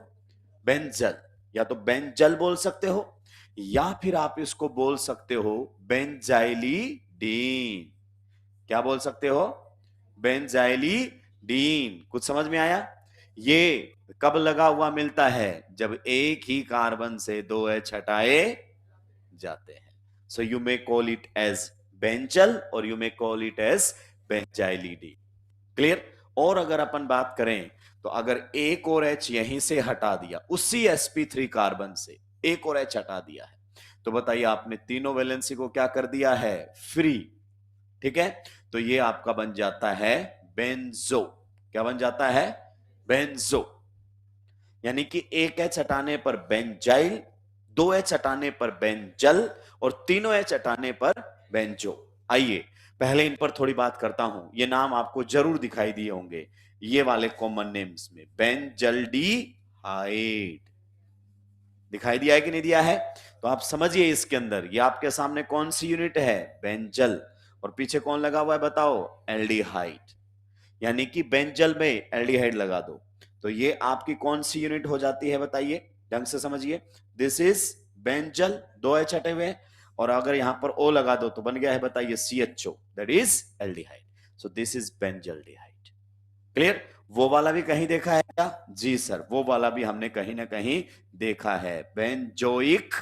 बेंजल। या तो बेंजल बोल सकते हो, या फिर आप इसको बोल सकते हो बेंजाइलिडीन। क्या बोल सकते हो? बेंजाइलिडीन। कुछ समझ में आया? ये कब लगा हुआ मिलता है? जब एक ही कार्बन से 2 H हटाए जाते हैं। So you may call it as benzal और you may call it as benzylidene. Clear? और अगर अपन बात करें तो अगर एक और H यहीं से हटा दिया, उसी sp3 कार्बन से एक और H हटा दिया है, तो बताइए आपने तीनों वैलेंसी को क्या कर दिया है? फ्री। ठीक है? तो ये आपका बन जाता है बेंजो। क्या बन जाता है? बेंजो। यानी कि एक एच हटाने पर बेंजाइल, दो एच हटाने पर बेंजल और तीनों एच हटाने पर बेंजो। आइए पहले इन पर थोड़ी बात करता हूं। ये नाम आपको जरूर दिखाई दिए होंगे ये वाले कॉमन नेम्स में, बेंजल्डिहाइड। दिखाई दिया है कि नहीं दिया है? तो आप समझिए इसके अंदर ये आपके सामने कौन सी यूनिट है, बेंजल, और पीछे कौन लगा हुआ है बताओ, एल्डिहाइड। यानी कि बेंजल में एल्डिहाइड लगा दो तो ये आपकी कौन सी यूनिट हो जाती है बताइए, ढंग से समझिए। दिस इज बेंजल, दो एच हटे हुए, और अगर यहां पर ओ लगा दो तो बन गया है बताइए CHO, that is aldehyde. So this is benzaldehyde. Clear? वो वाला भी कहीं देखा है क्या? जी सर, वो वाला भी हमने कहीं ना कहीं देखा है, बेंजोइक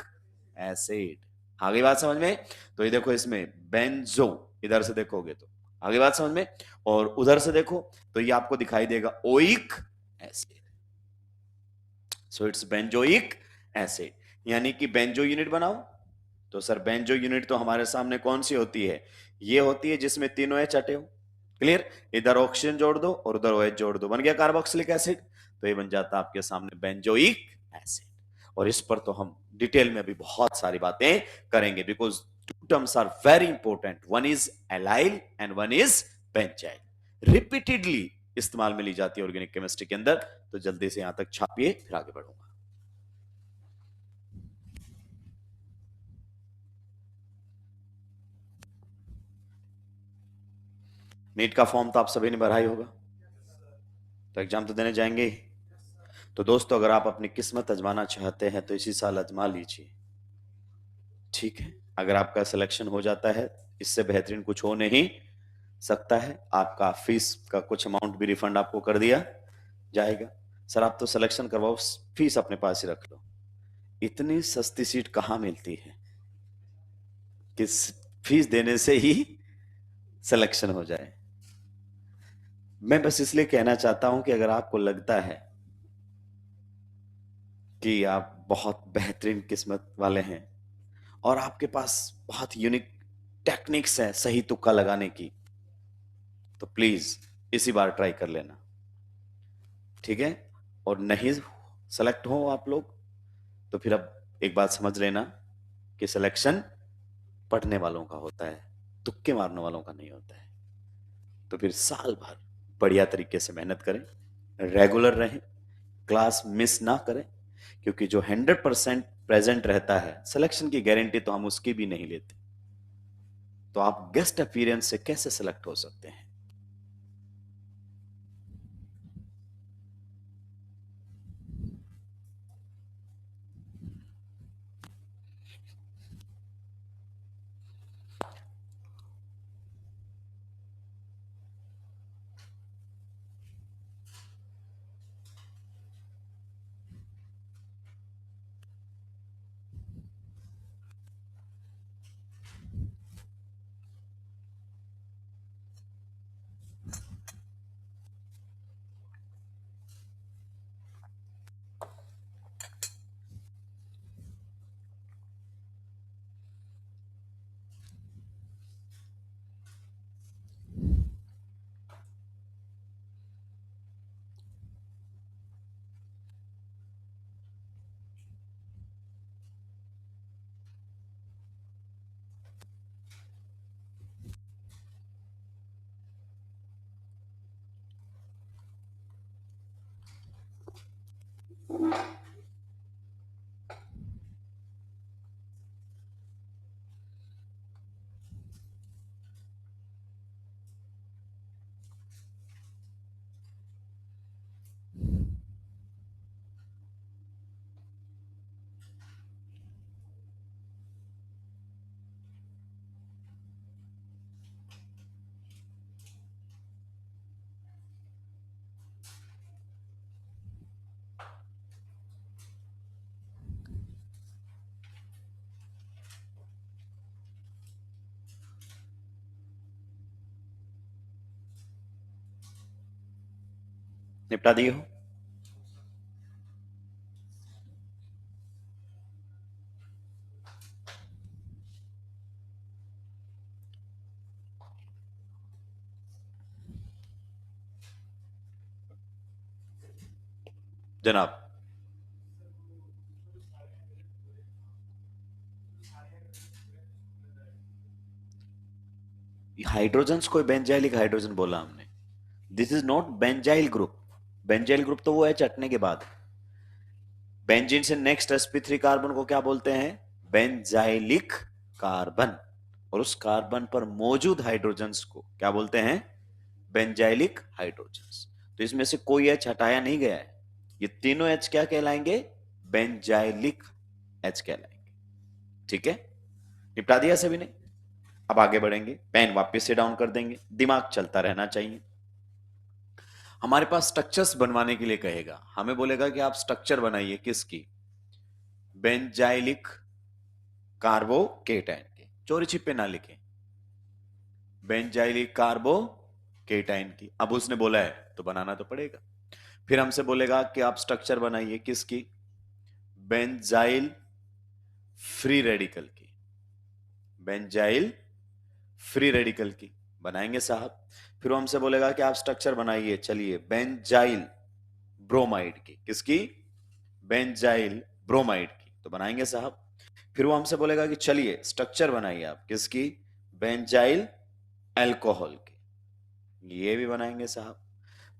एसिड। आगे बात समझ में? तो ये देखो इसमें बेंजो, इधर से देखोगे तो आगे बात समझ में, और उधर से देखो तो ये आपको दिखाई देगा oic acid. So it's benzoic acid. यानी कि बेंजो यूनिट बनाओ तो सर बेंजो यूनिट तो हमारे सामने कौन सी होती है, ये होती है जिसमें तीनों एच हटे हो। क्लियर? इधर ऑक्सीजन जोड़ दो और उधर OH जोड़ दो, बन गया कार्बोक्सिलिक एसिड। तो ये बन जाता है आपके सामने बेंजोइक एसिड। और इस पर तो हम डिटेल में अभी बहुत सारी बातें करेंगे, because two terms are very important, one is allyl and one is benzyl. Repeatedly इस्तेमाल में ली जाती है ऑर्गेनिक केमिस्ट्री के अंदर। तो जल्दी से यहां तक छापिए, फिर आगे बढ़ूंगा। नीट का फॉर्म तो आप सभी ने भरा ही होगा, तो एग्जाम तो देने जाएंगे ही। तो दोस्तों अगर आप अपनी किस्मत आजमाना चाहते हैं तो इसी साल आजमा लीजिए, ठीक है? अगर आपका सिलेक्शन हो जाता है, इससे बेहतरीन कुछ हो नहीं सकता है। आपका फीस का कुछ अमाउंट भी रिफंड आपको कर दिया जाएगा। सर आप तो सिलेक्शन करवाओ, फीस अपने पास ही रख लो। इतनी सस्ती सीट कहां मिलती है कि फीस देने से ही सिलेक्शन हो जाए। मैं बस इसलिए कहना चाहता हूं कि अगर आपको लगता है कि आप बहुत बेहतरीन किस्मत वाले हैं और आपके पास बहुत यूनिक टेक्निक्स है सही तुक्का लगाने की, तो प्लीज इसी बार ट्राई कर लेना, ठीक है? और नहीं सेलेक्ट हो आप लोग तो फिर अब एक बात समझ लेना कि सिलेक्शन पढ़ने वालों का होता है, तुक्के मारने वालों का नहीं होता है। तो फिर साल भर बढ़िया तरीके से मेहनत करें, रेगुलर रहें, क्लास मिस ना करें, क्योंकि जो 100% प्रेजेंट रहता है, सिलेक्शन की गारंटी तो हम उसकी भी नहीं लेते। तो आप गेस्ट अपीयरेंस से कैसे सिलेक्ट हो सकते हैं? निपटा दिए हो? जनाब हाइड्रोजन्स को बेंजाइलिक हाइड्रोजन बोला हमने। This is not benzyl group. Benzyl group तो वो है चटने के बाद। बेंजीन से नेक्स्ट sp3 कार्बन को क्या बोलते हैं? Benzylic carbon. और उस कार्बन पर मौजूद हाइड्रोजन्स को क्या बोलते हैं? Benzylic hydrogens. तो इसमें से कोई एच हटाया नहीं गया है। ये तीनों एच क्या कहलाएंगे? बेंजाइलिक एच कहलाएंगे। ठीक है, निपटा दिया सभी ने। अब आगे बढ़ेंगे, पेन वापस से डाउन कर देंगे, दिमाग चलता रहना चाहिए। हमारे पास स्ट्रक्चर्स बनवाने के लिए कहेगा, हमें बोलेगा कि आप स्ट्रक्चर बनाइए किसकी? बेंजाइलिक कार्बोकेटाइन के। चोरी छिपे ना लिखें, बेंजाइलिक कार्बोकेटाइन की। अब उसने बोला है तो बनाना तो पड़ेगा। फिर हमसे बोलेगा कि आप स्ट्रक्चर बनाइए किसकी? बेंजाइल फ्री रेडिकल की। बेंजाइल फ्री रेडिकल की बनाएंगे साहब। फिर वो हमसे बोलेगा कि आप स्ट्रक्चर बनाइए, चलिए, बेंजाइल ब्रोमाइड की। किसकी? बेंजाइल ब्रोमाइड की। तो बनाएंगे साहब। फिर वो हमसे बोलेगा कि चलिए स्ट्रक्चर बनाइए आप किसकी? बेंजाइल अल्कोहल की। ये भी बनाएंगे साहब।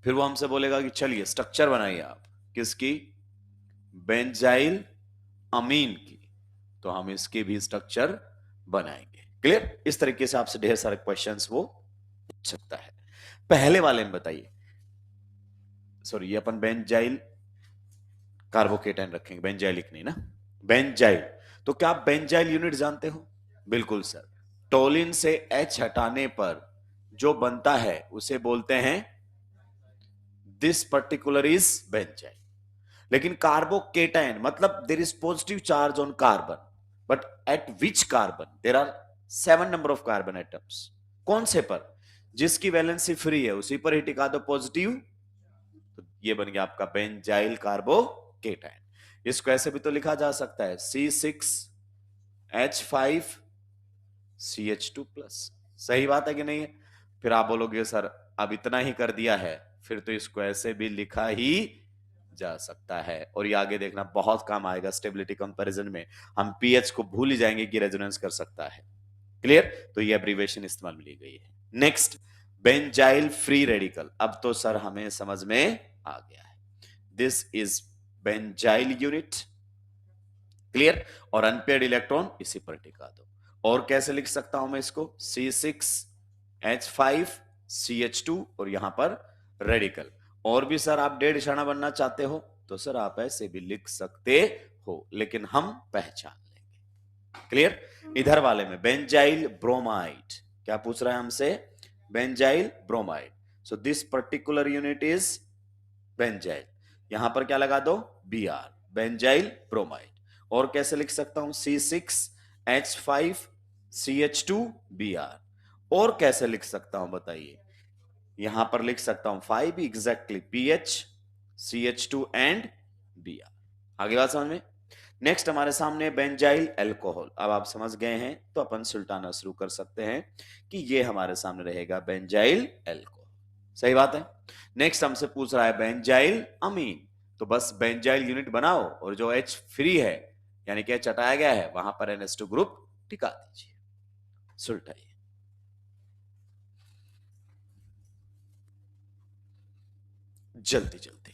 फिर वो हमसे बोलेगा कि चलिए स्ट्रक्चर बनाइए आप किसकी? बेंजाइल अमीन की। तो हम इसके भी स्ट्रक्चर बनाएंगे। क्लियर? इस तरीके से आपसे ढेर सारे क्वेश्चंस वो पूछ सकता है। पहले वाले में बताइए, सॉरी, ये अपन बेंजाइल कार्बोकेटाइन रखेंगे, बेंजाइलिक नहीं ना, बेंजाइल। तो क्या आप बेंजाइल यूनिट जानते हो? बिल्कुल सर। टोलिन से एच हटाने पर जो बनता है उसे बोलते हैं, दिस पर्टिकुलर इज बेंजाइल। लेकिन कार्बोकेटाइन मतलब there is positive charge on carbon, but at which carbon? There are 7 number of carbon atoms. कौन से पर? जिसकी वैलेंसी फ्री है उसी पर ही टिका दो पॉजिटिव। तो ये बन गया आपका बेंजाइल कार्बोकेटाइन। इसको ऐसे भी तो लिखा जा सकता है, C6H5CH2+। सही बात है कि नहीं है? फिर आप बोलोगे सर अब इतना ही कर दिया है, फिर तो इसको ऐसे भी लिखा ही जा सकता है। और ये आगे देखना बहुत काम आएगा स्टेबिलिटी कंपैरिजन में। हम पीएच को भूल ही जाएंगे कि रेजोनेंस कर सकता है। क्लियर? तो ये एब्रीविएशन इस्तेमाल में ली गई है। Next, benzyl free radical. अब तो सर हमें समझ में आ गया है, this is benzyl unit. Clear? और अनपेयर्ड इलेक्ट्रॉन इसी पर टिका दो। और कैसे लिख सकता हूं मैं इसको? C6H5CH2 और यहां पर रेडिकल। और भी सर आप डेढ़ इशाना बनना चाहते हो तो सर आप ऐसे भी लिख सकते हो, लेकिन हम पहचान लेंगे। क्लियर? इधर वाले में बेंजाइल ब्रोमाइड, क्या पूछ रहा है हमसे? Benzyl bromide. So this particular unit is benzyl. यहां पर क्या लगा दो? Br, benzyl bromide. और कैसे लिख सकता हूं? C6H5CH2Br। और कैसे लिख सकता हूं बताइए? यहां पर लिख सकता हूं 5 exactly, PH CH2 and Br। आगे बात समझ में? नेक्स्ट हमारे सामने बेंजाइल अल्कोहल। अब आप समझ गए हैं तो अपन सुलटाना शुरू कर सकते हैं कि ये हमारे सामने रहेगा बेंजाइल अल्कोहल। सही बात है। नेक्स्ट हमसे पूछ रहा है बेंजाइल अमीन। तो बस बेंजाइल यूनिट बनाओ और जो H फ्री है यानी कि H हटाया गया है वहां पर NH2 ग्रुप टिका दीजिए। सुलटाइए। जल्दी जल्दी।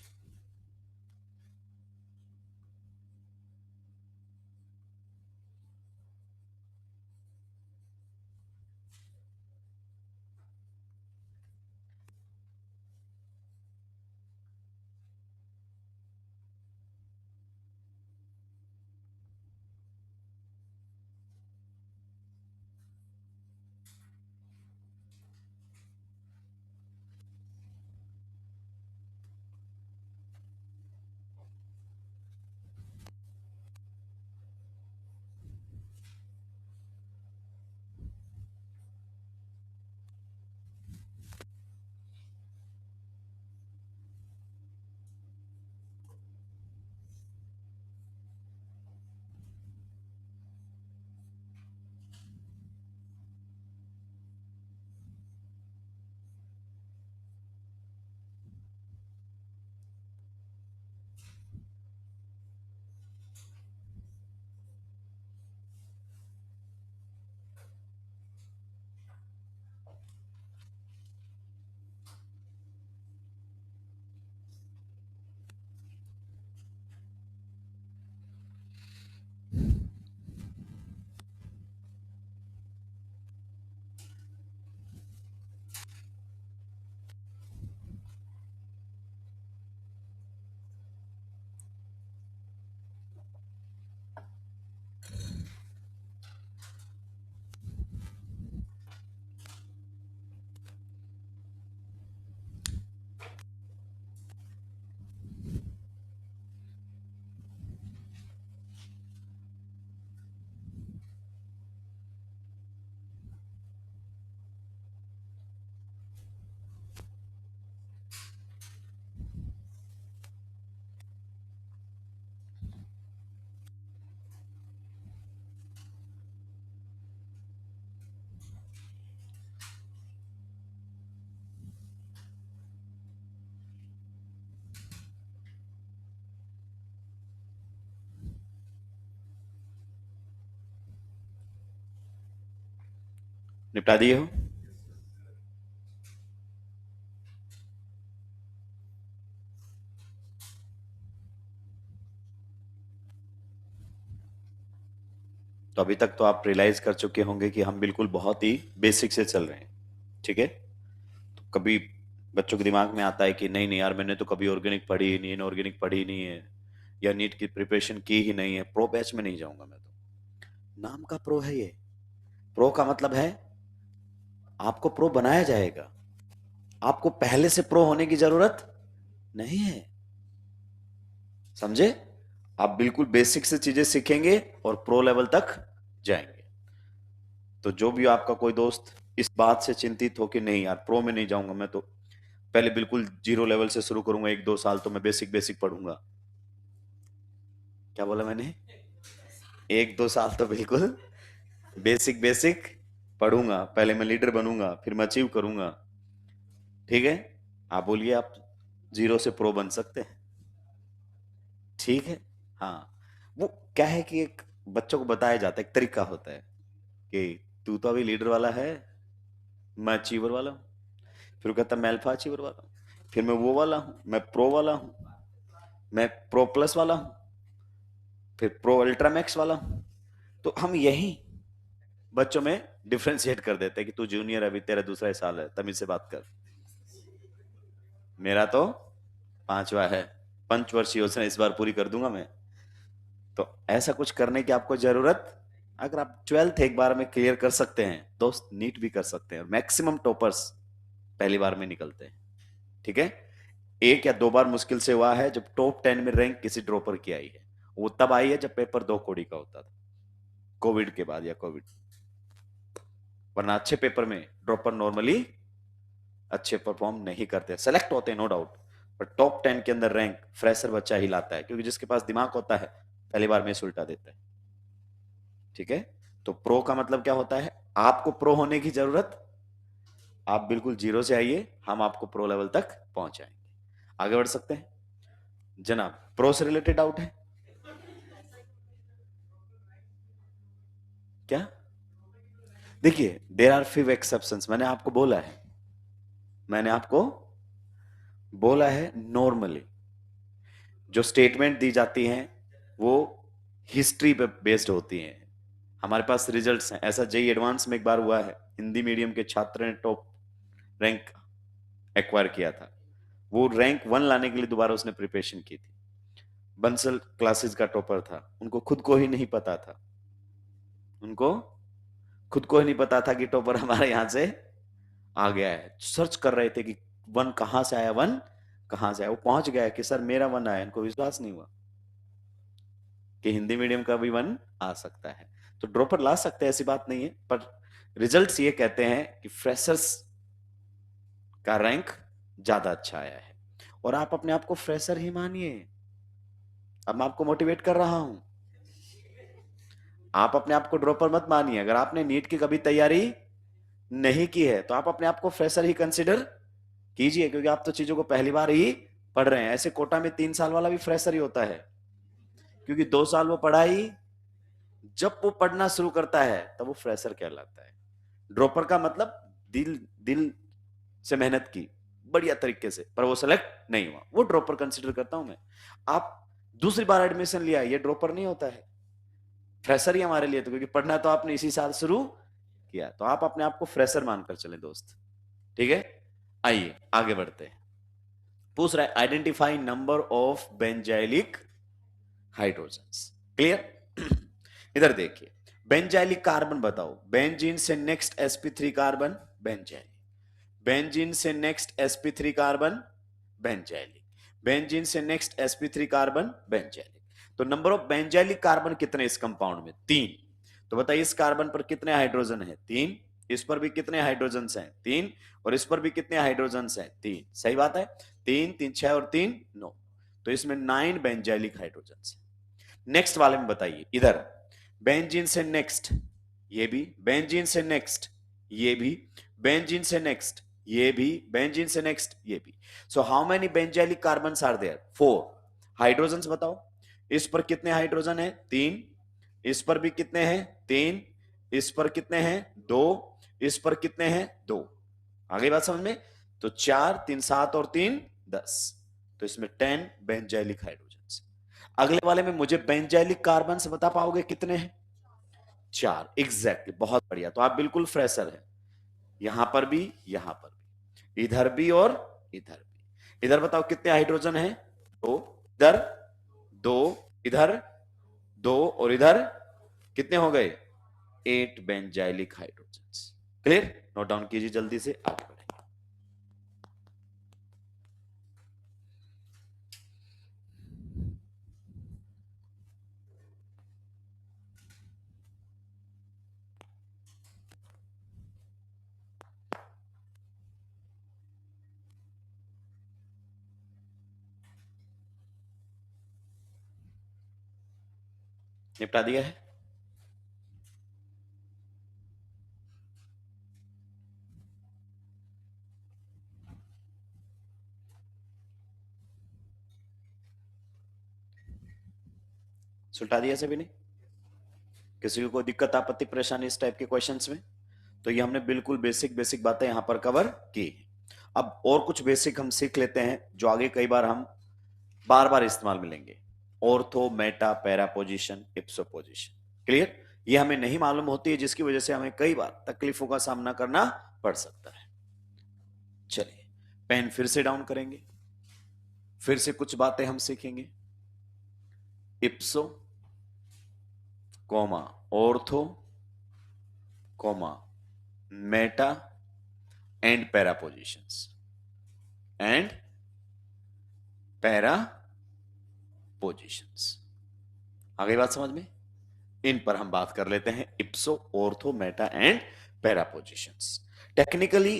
निपटा दिए हो? तो अभी तक तो आप रियलाइज कर चुके होंगे कि हम बिल्कुल बहुत ही बेसिक से चल रहे हैं, ठीक है? तो कभी बच्चों के दिमाग में आता है कि नहीं नहीं यार, मैंने तो कभी ऑर्गेनिक पढ़ी ही नहीं, इनऑर्गेनिक पढ़ी ही नहीं है, या नीट की प्रिपरेशन की ही नहीं है, प्रो बैच में नहीं जाऊंगा मैं तो। नाम का प्रो है ये। प्रो का मतलब है आपको प्रो बनाया जाएगा, आपको पहले से प्रो होने की जरूरत नहीं है। समझे? आप बिल्कुल बेसिक से चीजें सीखेंगे और प्रो लेवल तक जाएंगे। तो जो भी आपका कोई दोस्त इस बात से चिंतित हो कि नहीं यार प्रो में नहीं जाऊंगा, मैं तो पहले बिल्कुल जीरो लेवल से शुरू करूंगा, 1-2 साल तो मैं बेसिक बेसिक पढ़ूंगा। क्या बोला मैंने? 1-2 साल तो बिल्कुल बेसिक बेसिक पढ़ूंगा, पहले मैं लीडर बनूंगा, फिर मैं अचीव करूंगा। ठीक है? आप बोलिए, आप जीरो से प्रो बन सकते हैं। ठीक है। हाँ, वो क्या है कि एक बच्चों को बताया जाता है, एक तरीका होता है कि तू तो अभी लीडर वाला है, मैं अचीवर वाला हूँ। फिर वो कहता है मैं अल्फा अचीवर वाला हूँ, फिर मैं वो वाला हूँ, मैं प्रो वाला हूँ, मैं प्रो प्लस वाला हूँ, फिर प्रो अल्ट्रा मैक्स वाला हूँ। तो हम यही बच्चों में डिफ्रेंशिएट कर देते हैं कि तू जूनियर, अभी तेरा दूसरा ही साल है, तमीज से बात कर। मेरा तो 5वां है, पंचवर्षीय योजना इस बार पूरी कर दूंगा मैं। तो ऐसा कुछ करने की आपको जरूरत, अगर आप 12th एक बार में क्लियर कर सकते हैं दोस्त, नीट भी कर सकते हैं। मैक्सिमम टॉपर्स पहली बार में निकलते हैं। ठीक है? 1 या 2 बार मुश्किल से हुआ है जब टॉप 10 में रैंक किसी ड्रॉपर की आई है। वो तब आई है जब पेपर 2 कोड़ी का होता था, कोविड के बाद, या कोविड। वरना अच्छे पेपर में ड्रॉपर नॉर्मली अच्छे परफॉर्म नहीं करते, सेलेक्ट होते हैं नो डाउट, पर टॉप 10 के अंदर रैंक फ्रेशर बच्चा ही लाता है, क्योंकि जिसके पास दिमाग होता है पहली बार में उल्टा देता है। ठीक है? तो प्रो का मतलब क्या होता है? आपको प्रो होने की जरूरत, आप बिल्कुल जीरो से आइए, हम आपको प्रो लेवल तक पहुंचाएंगे। आगे बढ़ सकते हैं जनाब? प्रो से रिलेटेड डाउट है क्या? देखिए, देर आर फ्यू एक्सेप्शंस, मैंने आपको बोला है नॉर्मली जो स्टेटमेंट दी जाती हैं वो हिस्ट्री पे बेस्ड होती हैं। हमारे पास रिजल्ट्स हैं। ऐसा जेई एडवांस में एक बार हुआ है, हिंदी मीडियम के छात्र ने टॉप रैंक एक्वायर किया था। वो रैंक 1 लाने के लिए दोबारा उसने प्रिपरेशन की थी। बंसल क्लासेस का टॉपर था, उनको खुद को ही नहीं पता था, उनको खुद को ही नहीं पता था कि टॉपर हमारे यहां से आ गया है। सर्च कर रहे थे कि 1 कहां से आया, 1 कहां से आया। वो पहुंच गया कि सर मेरा 1 आया। इनको विश्वास नहीं हुआ कि हिंदी मीडियम का भी 1 आ सकता है। तो ड्रॉपर ला सकते हैं, ऐसी बात नहीं है, पर रिजल्ट्स ये कहते हैं कि फ्रेशर्स का रैंक ज्यादा अच्छा आया है। और आप अपने आप को फ्रेशर ही मानिए। अब मैं आपको मोटिवेट कर रहा हूं, आप अपने आप को ड्रॉपर मत मानिए। अगर आपने नीट की कभी तैयारी नहीं की है तो आप अपने आप को फ्रेशर ही कंसिडर कीजिए, क्योंकि आप तो चीजों को पहली बार ही पढ़ रहे हैं। ऐसे कोटा में 3 साल वाला भी फ्रेशर ही होता है, क्योंकि 2 साल वो पढ़ाई, जब वो पढ़ना शुरू करता है तब वो फ्रेशर कहलाता है। ड्रॉपर का मतलब दिल दिल से मेहनत की बढ़िया तरीके से, पर वो सेलेक्ट नहीं हुआ, वो ड्रॉपर कंसिडर करता हूं मैं। आप दूसरी बार एडमिशन लिया, ये ड्रॉपर नहीं होता है, फ्रेशर ही हमारे लिए। तो क्योंकि पढ़ना तो आपने इसी साल शुरू किया, तो आप अपने आप को फ्रेशर मानकर चले दोस्त। ठीक है? आइए आगे बढ़ते हैं। पूछ रहा है identify number of benzylic hydrogens. Clear? इधर देखिए, बेंजाइलिक कार्बन बताओ। बेंजीन से next sp3 carbon benzylic, benzene से next sp3 carbon benzylic, benzene से नेक्स्ट sp3 कार्बन बेंजाइलिक। तो नंबर ऑफ बेंजाइलिक कार्बन कितने इस कंपाउंड में? 3। तो बताइए इस कार्बन पर कितने हाइड्रोजन है? 3। इस पर भी कितने हाइड्रोजन हैं? 3। और इस पर भी कितने हाइड्रोजन हैं? 3। सही बात है। 3 3 6 और 3 9, तो इसमें 9 बेंजाइलिक हाइड्रोजन है। नेक्स्ट वाले में बताइए, इधर बेंजीन से नेक्स्ट ये भी, बेंजीन से नेक्स्ट ये भी, बेंजीन से नेक्स्ट ये भी, बेंजीन से नेक्स्ट ये भी। So how many benzylic carbons are there? 4। Hydrogens बताओ। इस पर कितने हाइड्रोजन है? 3। इस पर भी कितने हैं? 3। इस पर कितने हैं? 2। इस पर कितने हैं? 2। आगे बात समझ में? तो 4 3 7 और 3 10, तो इसमें 10 बेंजाइलिक हाइड्रोजन। अगले वाले में मुझे बेंजाइलिक कार्बन से बता पाओगे कितने हैं? 4। एग्जैक्टली, बहुत बढ़िया। तो आप बिल्कुल फ्रेशर है, यहां पर भी, यहां पर भी, इधर भी और इधर भी। इधर बताओ कितने हाइड्रोजन हैं? 2, इधर 2, इधर 2 और इधर कितने हो गए? 8 benzylic hydrogen. Clear? Note down कीजिए जल्दी से, आगे बढ़ेंगे। निपटा दिया है? सुलटा दिया सभी ने? किसी को कोई दिक्कत आपत्ति परेशानी इस टाइप के क्वेश्चंस में? तो ये हमने बिल्कुल बेसिक बेसिक बातें यहां पर कवर की। अब और कुछ बेसिक हम सीख लेते हैं जो आगे कई बार हम बार बार इस्तेमाल में लेंगे। Ortho, meta, para position, इप्सो position. Clear? ये हमें नहीं मालूम होती है, जिसकी वजह से हमें कई बार तकलीफों का सामना करना पड़ सकता है। चलिए, पेन फिर से डाउन करेंगे, फिर से कुछ बातें हम सीखेंगे। Ipso, comma ortho, comma meta and para positions, and para positions. आ गई बात समझ में? इन पर हम बात कर लेते हैं, इप्सो, ortho, Meta and para positions. Technically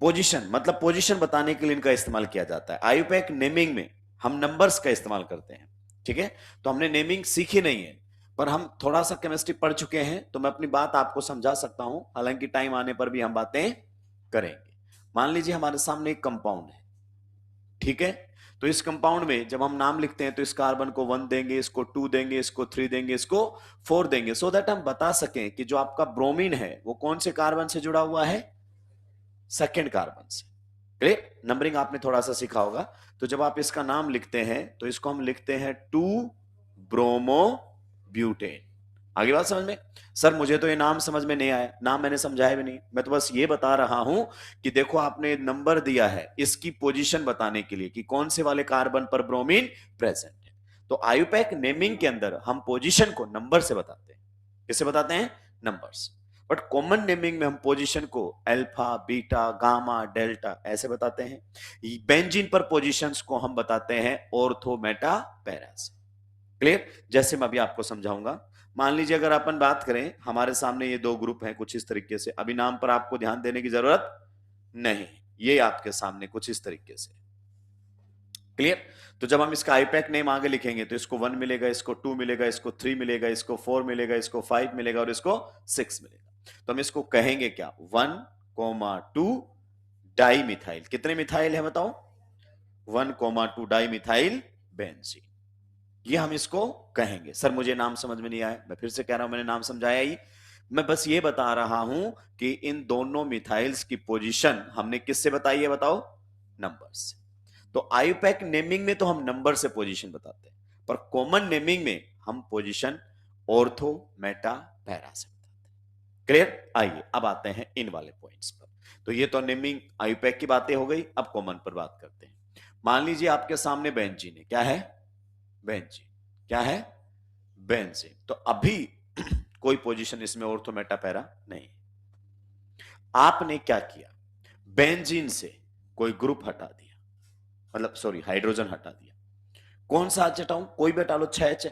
position मतलब पोजीशन बताने के लिए इनका इस्तेमाल किया जाता है। आयुपैक नेमिंग में हम नंबर्स का इस्तेमाल करते हैं। ठीक है? तो हमने नेमिंग सीखी नहीं है, पर हम थोड़ा सा केमिस्ट्री पढ़ चुके हैं, तो मैं अपनी बात आपको समझा सकता हूं, हालांकि टाइम आने पर भी हम बातें करेंगे। मान लीजिए हमारे सामने एक कंपाउंड है, ठीक है? तो इस कंपाउंड में जब हम नाम लिखते हैं तो इस कार्बन को 1 देंगे, इसको 2 देंगे, इसको 3 देंगे, इसको 4 देंगे, सो दैट हम बता सकें कि जो आपका ब्रोमीन है वो कौन से कार्बन से जुड़ा हुआ है? सेकेंड कार्बन से। ग्रेट, नंबरिंग आपने थोड़ा सा सीखा होगा। तो जब आप इसका नाम लिखते हैं तो इसको हम लिखते हैं 2 ब्रोमो ब्यूटेन। आगे बात समझ में? सर मुझे तो ये नाम समझ में नहीं आया, नाम मैंने समझाया भी नहीं, मैं तो बस ये बता रहा हूं कि देखो आपने नंबर दिया है इसकी पोजीशन बताने के लिए कि कौन से वाले कार्बन पर ब्रोमीन प्रेजेंट है। तो आयुपैक नेमिंग के अंदर हम पोजीशन को नंबर से बताते हैं। किससे बताते हैं? नंबर्स। बट कॉमन नेमिंग में हम पोजीशन को अल्फा, बीटा, गामा, डेल्टा ऐसे बताते हैं। बेंजीन पर पोजीशंस को हम बताते हैं ऑर्थो, मेटा, पैरा से। क्लियर? जैसे मैं अभी आपको समझाऊंगा। मान लीजिए अगर अपन बात करें, हमारे सामने ये 2 ग्रुप हैं कुछ इस तरीके से। अभी नाम पर आपको ध्यान देने की जरूरत नहीं, ये आपके सामने कुछ इस तरीके से। क्लियर? तो जब हम इसका आईपैक नेम आगे लिखेंगे तो इसको 1 मिलेगा, इसको 2 मिलेगा, इसको 3 मिलेगा, इसको 4 मिलेगा, इसको 5 मिलेगा और इसको 6 मिलेगा। तो हम इसको कहेंगे क्या? 1,2 डाई मिथाइल। कितने मिथाइल है बताओ? 1,2 डाई मिथाइल बेंजीन। ये हम इसको कहेंगे। सर मुझे नाम समझ में नहीं आया, मैं फिर से कह रहा हूं, मैंने नाम समझाया ही। मैं बस ये बता रहा हूं कि इन दोनों मिथाइल्स की पोजीशन हमने किससे बताई है बताओ? नंबर से। तो आयुपैक नेमिंग में तो हम नंबर से पोजीशन बताते हैं, पर कॉमन नेमिंग में हम पोजीशन ऑर्थो, मेटा, पैरा से बताते हैं। क्लियर? आइए अब आते हैं इन वाले पॉइंट्स पर। तो ये तो नेमिंग आयुपैक की बातें हो गई, अब कॉमन पर बात करते हैं। मान लीजिए आपके सामने बेंजीन है। क्या है? बेंजीन। क्या है? बेंजीन। तो अभी कोई पोजीशन इसमें ऑर्थो, मेटा, पैरा नहीं। आपने क्या किया? बेंजीन से कोई ग्रुप हटा दिया, मतलब सॉरी हाइड्रोजन हटा दिया। कौन सा एच हटाऊं? कोई भी हटा लो, 6 एच है।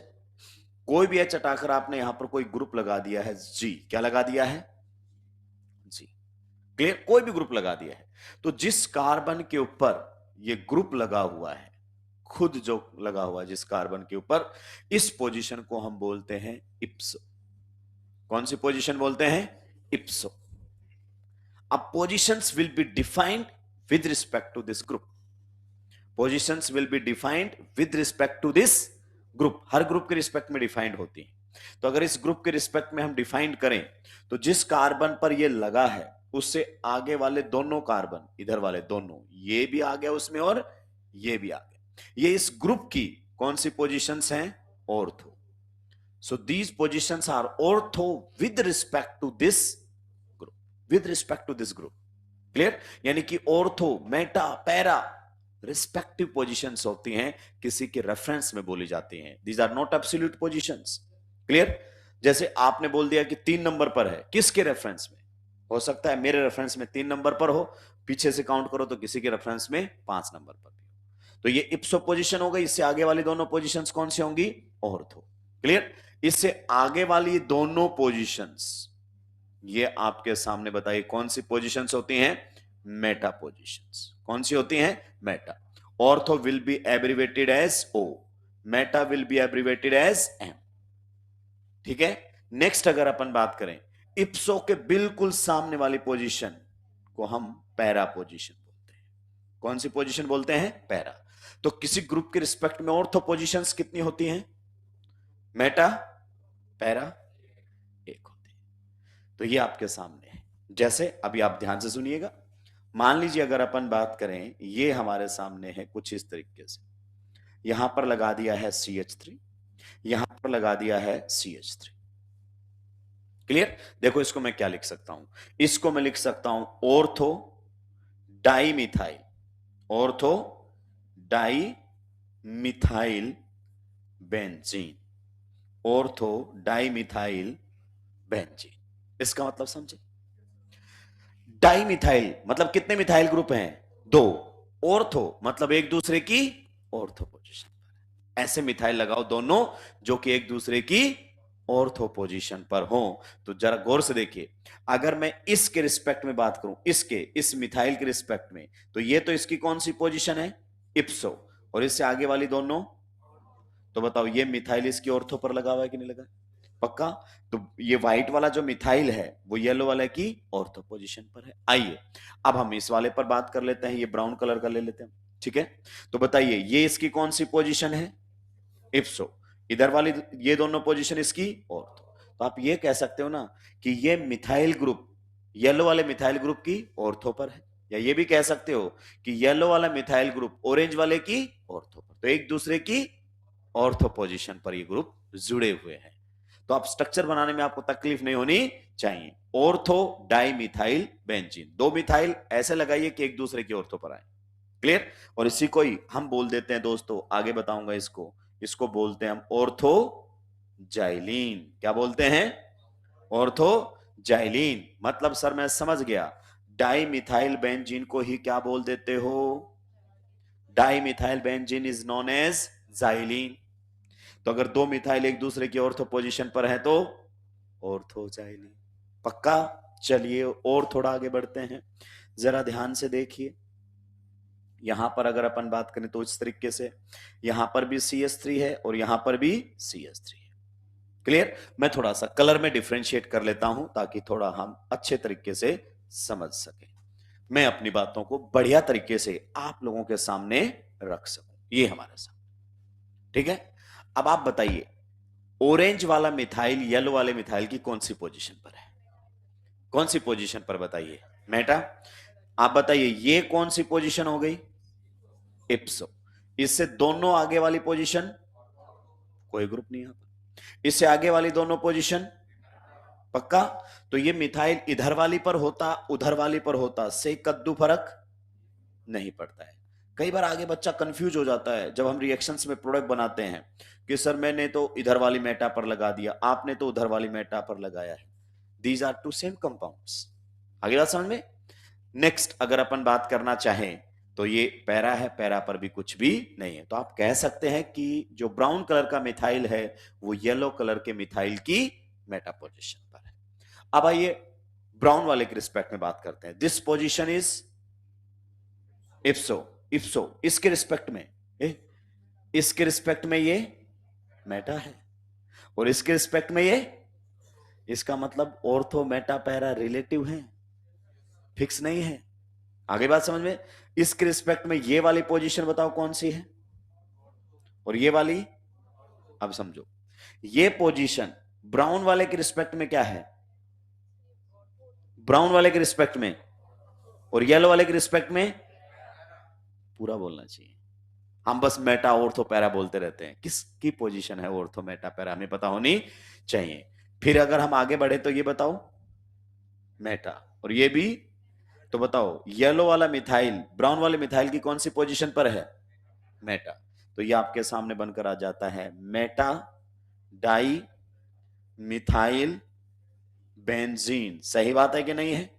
कोई भी एच हटाकर आपने यहां पर कोई ग्रुप लगा दिया है, जी। क्या लगा दिया है? जी। क्लियर? कोई भी ग्रुप लगा दिया है। तो जिस कार्बन के ऊपर ये ग्रुप लगा हुआ है, खुद जो लगा हुआ है जिस कार्बन के ऊपर, इस पोजीशन को हम बोलते हैं इप्सो। कौन सी पोजीशन बोलते हैं? इप्सो। अब positions will be defined with respect to this group. Positions will be defined with respect to this group. हर ग्रुप के रिस्पेक्ट में डिफाइंड होती है। तो अगर इस ग्रुप के रिस्पेक्ट में हम डिफाइन करें तो जिस कार्बन पर ये लगा है उससे आगे वाले दोनों कार्बन, इधर वाले दोनों, ये भी आ गया उसमें और ये भी आ गया, ये इस ग्रुप की कौन सी पोजीशंस हैं? Ortho. So these positions are ortho with respect to this group, with respect to this group. Clear? यानी कि ortho, meta, para respective positions होती हैं, किसी के रेफरेंस में बोली जाती हैं। These are not absolute positions. Clear? जैसे आपने बोल दिया कि 3 नंबर पर है, किसके रेफरेंस में? हो सकता है मेरे रेफरेंस में 3 नंबर पर हो, पीछे से काउंट करो तो किसी के रेफरेंस में 5 नंबर पर भी हो। तो ये इप्सो पोजीशन हो गई। इससे आगे वाली दोनों पोजीशंस कौन सी होंगी? ऑर्थो। क्लियर? इससे आगे वाली दोनों पोजीशंस, ये आपके सामने बताइए कौन सी पोजीशंस होती हैं? Meta positions. कौन सी होती हैं? Meta. Ortho will be abbreviated as O, meta will be abbreviated as M. ठीक है? नेक्स्ट अगर अपन बात करें, इप्सो के बिल्कुल सामने वाली पोजीशन को हम पैरा पोजीशन बोलते हैं। कौन सी पोजीशन बोलते हैं? पैरा। तो किसी ग्रुप के रिस्पेक्ट में ऑर्थो पोजीशंस कितनी होती हैं? मेटा, पैरा, एक होती है। तो ये आपके सामने है। जैसे अभी आप ध्यान से सुनिएगा, मान लीजिए अगर अपन बात करें, ये हमारे सामने है कुछ इस तरीके से, यहां पर लगा दिया है CH3, यहां पर लगा दिया है CH3। क्लियर? देखो इसको मैं क्या लिख सकता हूं, इसको मैं लिख सकता हूं ortho dimethyl, ortho dimethyl benzene, ortho dimethyl benzene. इसका मतलब समझे? डाइमिथाइल मतलब कितने मिथाइल ग्रुप हैं? 2। ऑर्थो मतलब एक दूसरे की ऑर्थो पोजीशन पर। ऐसे मिथाइल लगाओ दोनों जो कि एक दूसरे की ऑर्थो पोजीशन पर हो। तो जरा गौर से देखिए, अगर मैं इसके रिस्पेक्ट में बात करूं, इस मिथाइल के रिस्पेक्ट में, तो ये तो इसकी कौन सी पोजीशन है? इप्सो। और इससे आगे वाली दोनों, तो बताओ ये मिथाइल इसकी ऑर्थो पर लगा हुआ है कि नहीं लगा? पक्का। तो ये व्हाइट वाला जो मिथाइल है वो येलो वाले की ऑर्थो पोजीशन पर है। आइए अब हम इस वाले पर बात कर लेते हैं, ये ब्राउन कलर का ले लेते हैं। ठीक है? तो बताइए ये इसकी कौन सी पोजीशन है? इप्सो। इधर वाली ये दोनों पोजीशन इसकी ऑर्थो। तो आप ये कह सकते हो ना कि ये मिथाइल ग्रुप येलो वाले मिथाइल ग्रुप की ऑर्थो पर है, या ये भी कह सकते हो कि येलो वाला मिथाइल ग्रुप ऑरेंज वाले की ऑर्थो पर। तो एक दूसरे की ऑर्थो पोजीशन पर ये ग्रुप जुड़े हुए हैं। तो आप स्ट्रक्चर बनाने में आपको तकलीफ नहीं होनी चाहिए। ऑर्थो डाइमिथाइल बेंजीन, 2 मिथाइल ऐसे लगाइए कि एक दूसरे की ऑर्थो पर आए। क्लियर? और इसी को ही हम बोल देते हैं दोस्तों, आगे बताऊंगा इसको बोलते हैं हम ऑर्थो जाइलीन। क्या बोलते हैं? Ortho xylene. मतलब सर मैं समझ गया, डाइमिथाइल बेंजीन को ही क्या बोल देते हो? Dimethyl benzene is known as xylene. तो अगर 2 मिथाइल एक दूसरे की ऑर्थो पोजीशन पर है तो ऑर्थो जाइलीन। पक्का? चलिए और थोड़ा आगे बढ़ते हैं, जरा ध्यान से देखिए। यहां पर अगर अपन बात करें तो इस तरीके से, यहां पर भी CH3 है और यहां पर भी CH3 है। क्लियर? मैं थोड़ा सा कलर में डिफरेंशिएट कर लेता हूं ताकि थोड़ा हम अच्छे तरीके से समझ सकें, मैं अपनी बातों को बढ़िया तरीके से आप लोगों के सामने रख सकूं, ये हमारे सामने। ठीक है? अब आप बताइए, ऑरेंज वाला मिथाइल येलो वाले मिथाइल की कौन सी पोजीशन पर है? कौन सी पोजीशन पर बताइए? मेटा। आप बताइए ये कौन सी पोजीशन हो गई? इप्सो। इससे दोनों आगे वाली पोजीशन, कोई ग्रुप नहीं यहां पर। इससे आगे वाली दोनों पोजीशन, पक्का। तो ये मिथाइल इधर वाली पर होता, उधर वाली पर होता, से कद्दू फर्क नहीं पड़ता है। कई बार आगे बच्चा कंफ्यूज हो जाता है जब हम रिएक्शंस में प्रोडक्ट बनाते हैं कि सर मैंने तो इधर वाली मेटा पर लगा दिया, आपने तो उधर वाली मेटा पर लगाया है। These are two same compounds. आगे बात समझ में? नेक्स्ट अगर अपन बात करना चाहें तो ये पैरा है, पैरा पर भी कुछ भी नहीं है। तो आप कह सकते हैं कि जो ब्राउन कलर का मिथाइल है वो येलो कलर के मिथाइल की मेटा पोजीशन पर है। अब आइए ब्राउन वाले के रिस्पेक्ट में बात करते हैं। This position is इप्सो। इप्सो इसके रिस्पेक्ट में, इसके रिस्पेक्ट में ये मेटा है और इसके रिस्पेक्ट में ये, इसका मतलब ऑर्थो मेटा पैरा रिलेटिव है, फिक्स नहीं है। आगे बात समझ में? इसके रिस्पेक्ट में ये वाली पोजीशन बताओ कौन सी है और ये वाली। अब समझो, ये पोजीशन ब्राउन वाले के रिस्पेक्ट में क्या है? ब्राउन वाले के रिस्पेक्ट में, और येलो वाले के रिस्पेक्ट में पूरा बोलना चाहिए। हम बस मेटा ऑर्थो पैरा बोलते रहते हैं, किसकी पोजीशन है ऑर्थो मेटा पैरा हमें पता होनी चाहिए। फिर अगर हम आगे बढ़े तो ये बताओ मेटा, और ये भी, तो बताओ येलो वाला मिथाइल ब्राउन वाले मिथाइल की कौन सी पोजीशन पर है? मेटा। तो ये आपके सामने बनकर आ जाता है मेटा डाई मिथाइल बेंजीन। सही बात है कि नहीं है?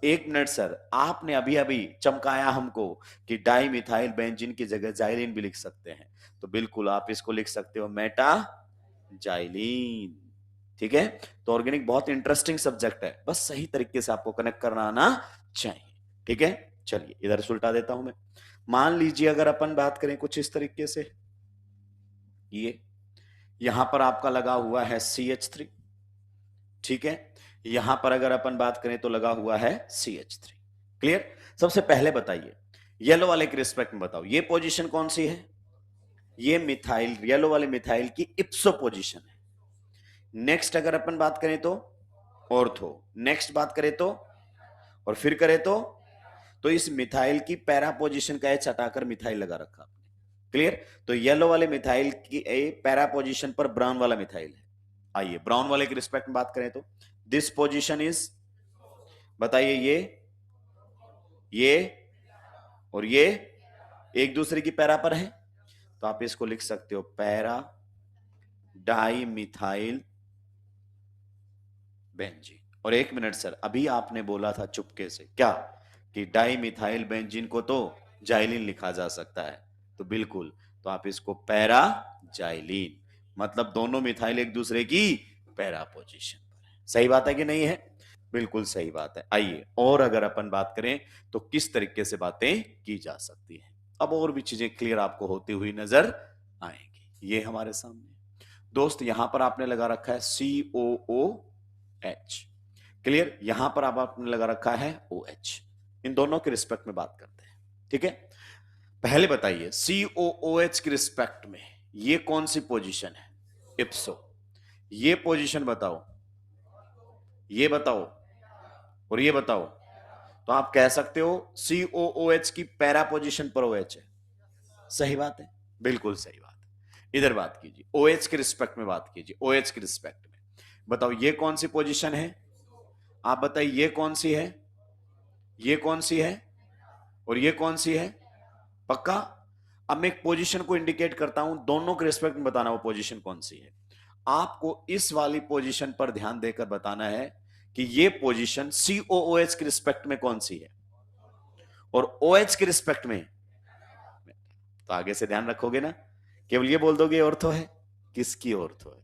एक मिनट सर, आपने अभी अभी चमकाया हमको कि डाई मिथाइल बेंजीन की जगह जाइलिन भी लिख सकते हैं, तो बिल्कुल आप इसको लिख सकते हो मेटा जाइलिन। ठीक है, तो ऑर्गेनिक बहुत इंटरेस्टिंग सब्जेक्ट है, बस सही तरीके से आपको कनेक्ट करना आना चाहिए। ठीक है, चलिए इधर से उल्टा देता हूं मैं। मान लीजिए अगर अपन बात करें कुछ इस तरीके से, ये यहां पर आपका लगा हुआ है CH3, ठीक है, यहां पर अगर अपन बात करें तो लगा हुआ है CH3। क्लियर? सबसे पहले बताइए येलो वाले के रिस्पेक्ट में बताओ ये पोजीशन कौन सी है? ये मिथाइल, येलो वाले मिथाइल की इप्सो पोजीशन है। नेक्स्ट अगर अपन बात करें तो ऑर्थो, नेक्स्ट बात करें तो, और फिर करें तो इस मिथाइल की पैरा पोजीशन का एच हटाकर मिथाइल लगा रखा आपने। क्लियर? तो येलो वाले मिथाइल की पैरा पोजीशन पर ब्राउन वाला मिथाइल है। आइए ब्राउन वाले के रिस्पेक्ट में बात करें तो दिस पोजीशन इज, बताइए ये और ये एक दूसरे की पैरा पर है, तो आप इसको लिख सकते हो पैरा डाई मिथाइल बेंजीन। और एक मिनट सर, अभी आपने बोला था चुपके से क्या कि डाई मिथाइल बेंजीन को तो जाइलिन लिखा जा सकता है, तो बिल्कुल, तो आप इसको पैरा जाइलिन, मतलब दोनों मिथाइल एक दूसरे की पैरा पोजीशन पर है। सही बात है कि नहीं है? बिल्कुल सही बात है। आइए और अगर अपन बात करें तो किस तरीके से बातें की जा सकती है, अब और भी चीजें क्लियर आपको होती हुई नजर आएंगी। ये हमारे सामने दोस्त यहां पर आपने लगा रखा है COOH। क्लियर? यहां पर आप आपने लगा रखा है OH। इन दोनों के रिस्पेक्ट में बात करते हैं। ठीक है, पहले बताइए COOH के रिस्पेक्ट में ये कौन सी पोजीशन है? इप्सो। ये पोजीशन बताओ, ये बताओ, और ये बताओ। तो आप कह सकते हो COOH की पैरा पोजीशन पर OH है। सही बात है, बिल्कुल सही बात है। इधर बात कीजिए OH के रिस्पेक्ट में, बात कीजिए OH के रिस्पेक्ट में, बताओ ये कौन सी पोजीशन है? आप बताइए ये कौन सी है, ये कौन सी है, और ये कौन सी है? पक्का? अब मैं एक पोजीशन को इंडिकेट करता हूं, दोनों के रिस्पेक्ट में बताना वो पोजीशन कौन सी है। आपको इस वाली पोजीशन पर ध्यान देकर बताना है कि ये पोजीशन COOH के रिस्पेक्ट में कौन सी है और OH के रिस्पेक्ट में। तो आगे से ध्यान रखोगे ना, केवल ये बोल दोगे ऑर्थो है, किसकी ऑर्थो है?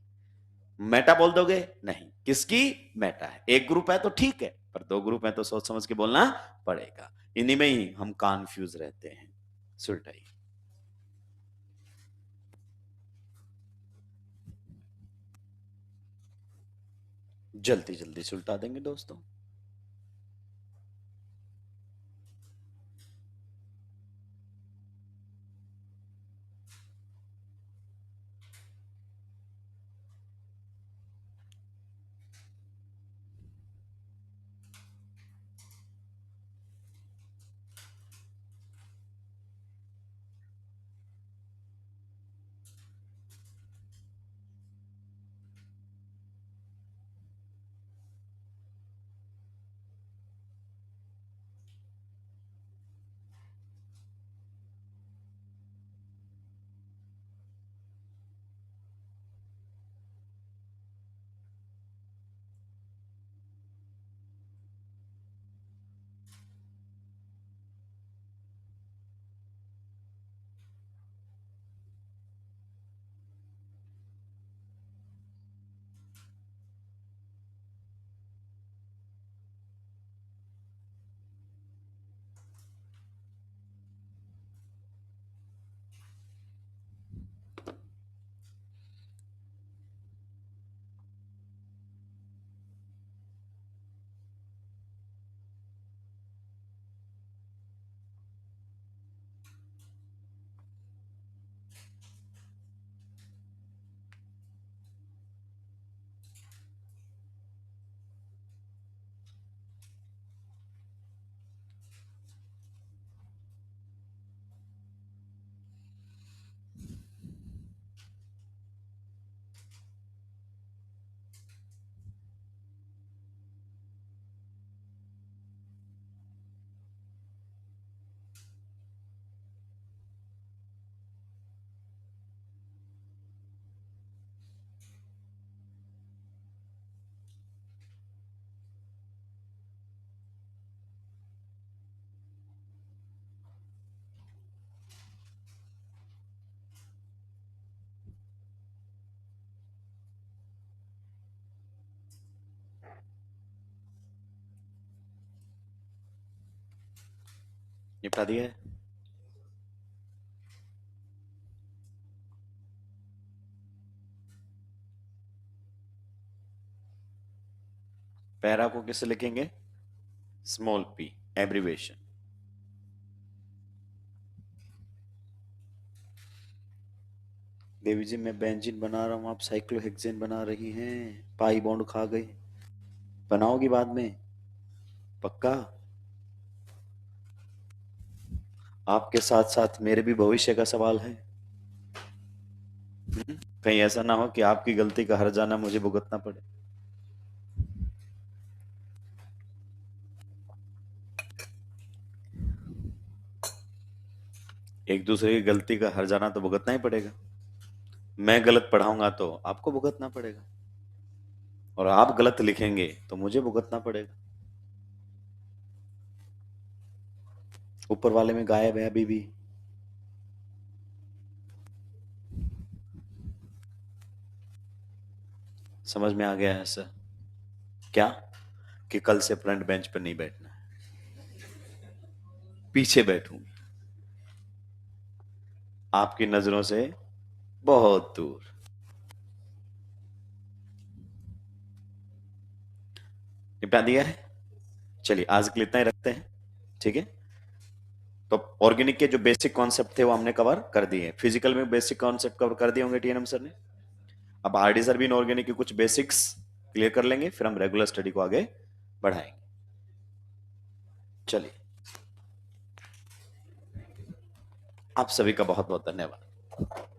मेटा बोल दोगे नहीं, किसकी? मेटा है। एक ग्रुप है तो ठीक है, पर दो ग्रुप है तो सोच समझ के बोलना पड़ेगा। इन्हीं में ही हम कॉन्फ्यूज रहते हैं। सुलटाई जल्दी जल्दी सुलटा देंगे दोस्तों। निपटा दिया है। पैरा को किससे लिखेंगे? Small p, abbreviation. Devi ji मैं बेंजीन बना रहा हूं, आप साइक्लोहेक्सेन बना रही हैं, पाई बॉन्ड खा गए। बनाओगी बाद में? पक्का? आपके साथ साथ मेरे भी भविष्य का सवाल है। कहीं ऐसा ना हो कि आपकी गलती का हर जाना मुझे भुगतना पड़े। एक दूसरे की गलती का हर जाना तो भुगतना ही पड़ेगा। मैं गलत पढ़ाऊंगा तो आपको भुगतना पड़ेगा, और आप गलत लिखेंगे तो मुझे भुगतना पड़ेगा। ऊपर वाले में गायब है अभी भी। समझ में आ गया है सर? क्या? कि कल से फ्रंट बेंच पर नहीं बैठना है, पीछे बैठूंगी, आपकी नजरों से बहुत दूर। निपटा दिया है। चलिए आज के लिए इतना ही रखते हैं, ठीक है? तो ऑर्गेनिक के जो बेसिक कॉन्सेप्ट थे वो हमने कवर कर दिए। फिजिकल में बेसिक कॉन्सेप्ट कवर कर दिए होंगे टीएनएम सर ने। अब आरडी सर भी इनऑर्गेनिक के कुछ बेसिक्स क्लियर कर लेंगे, फिर हम रेगुलर स्टडी को आगे बढ़ाएंगे। चलिए, आप सभी का बहुत बहुत धन्यवाद।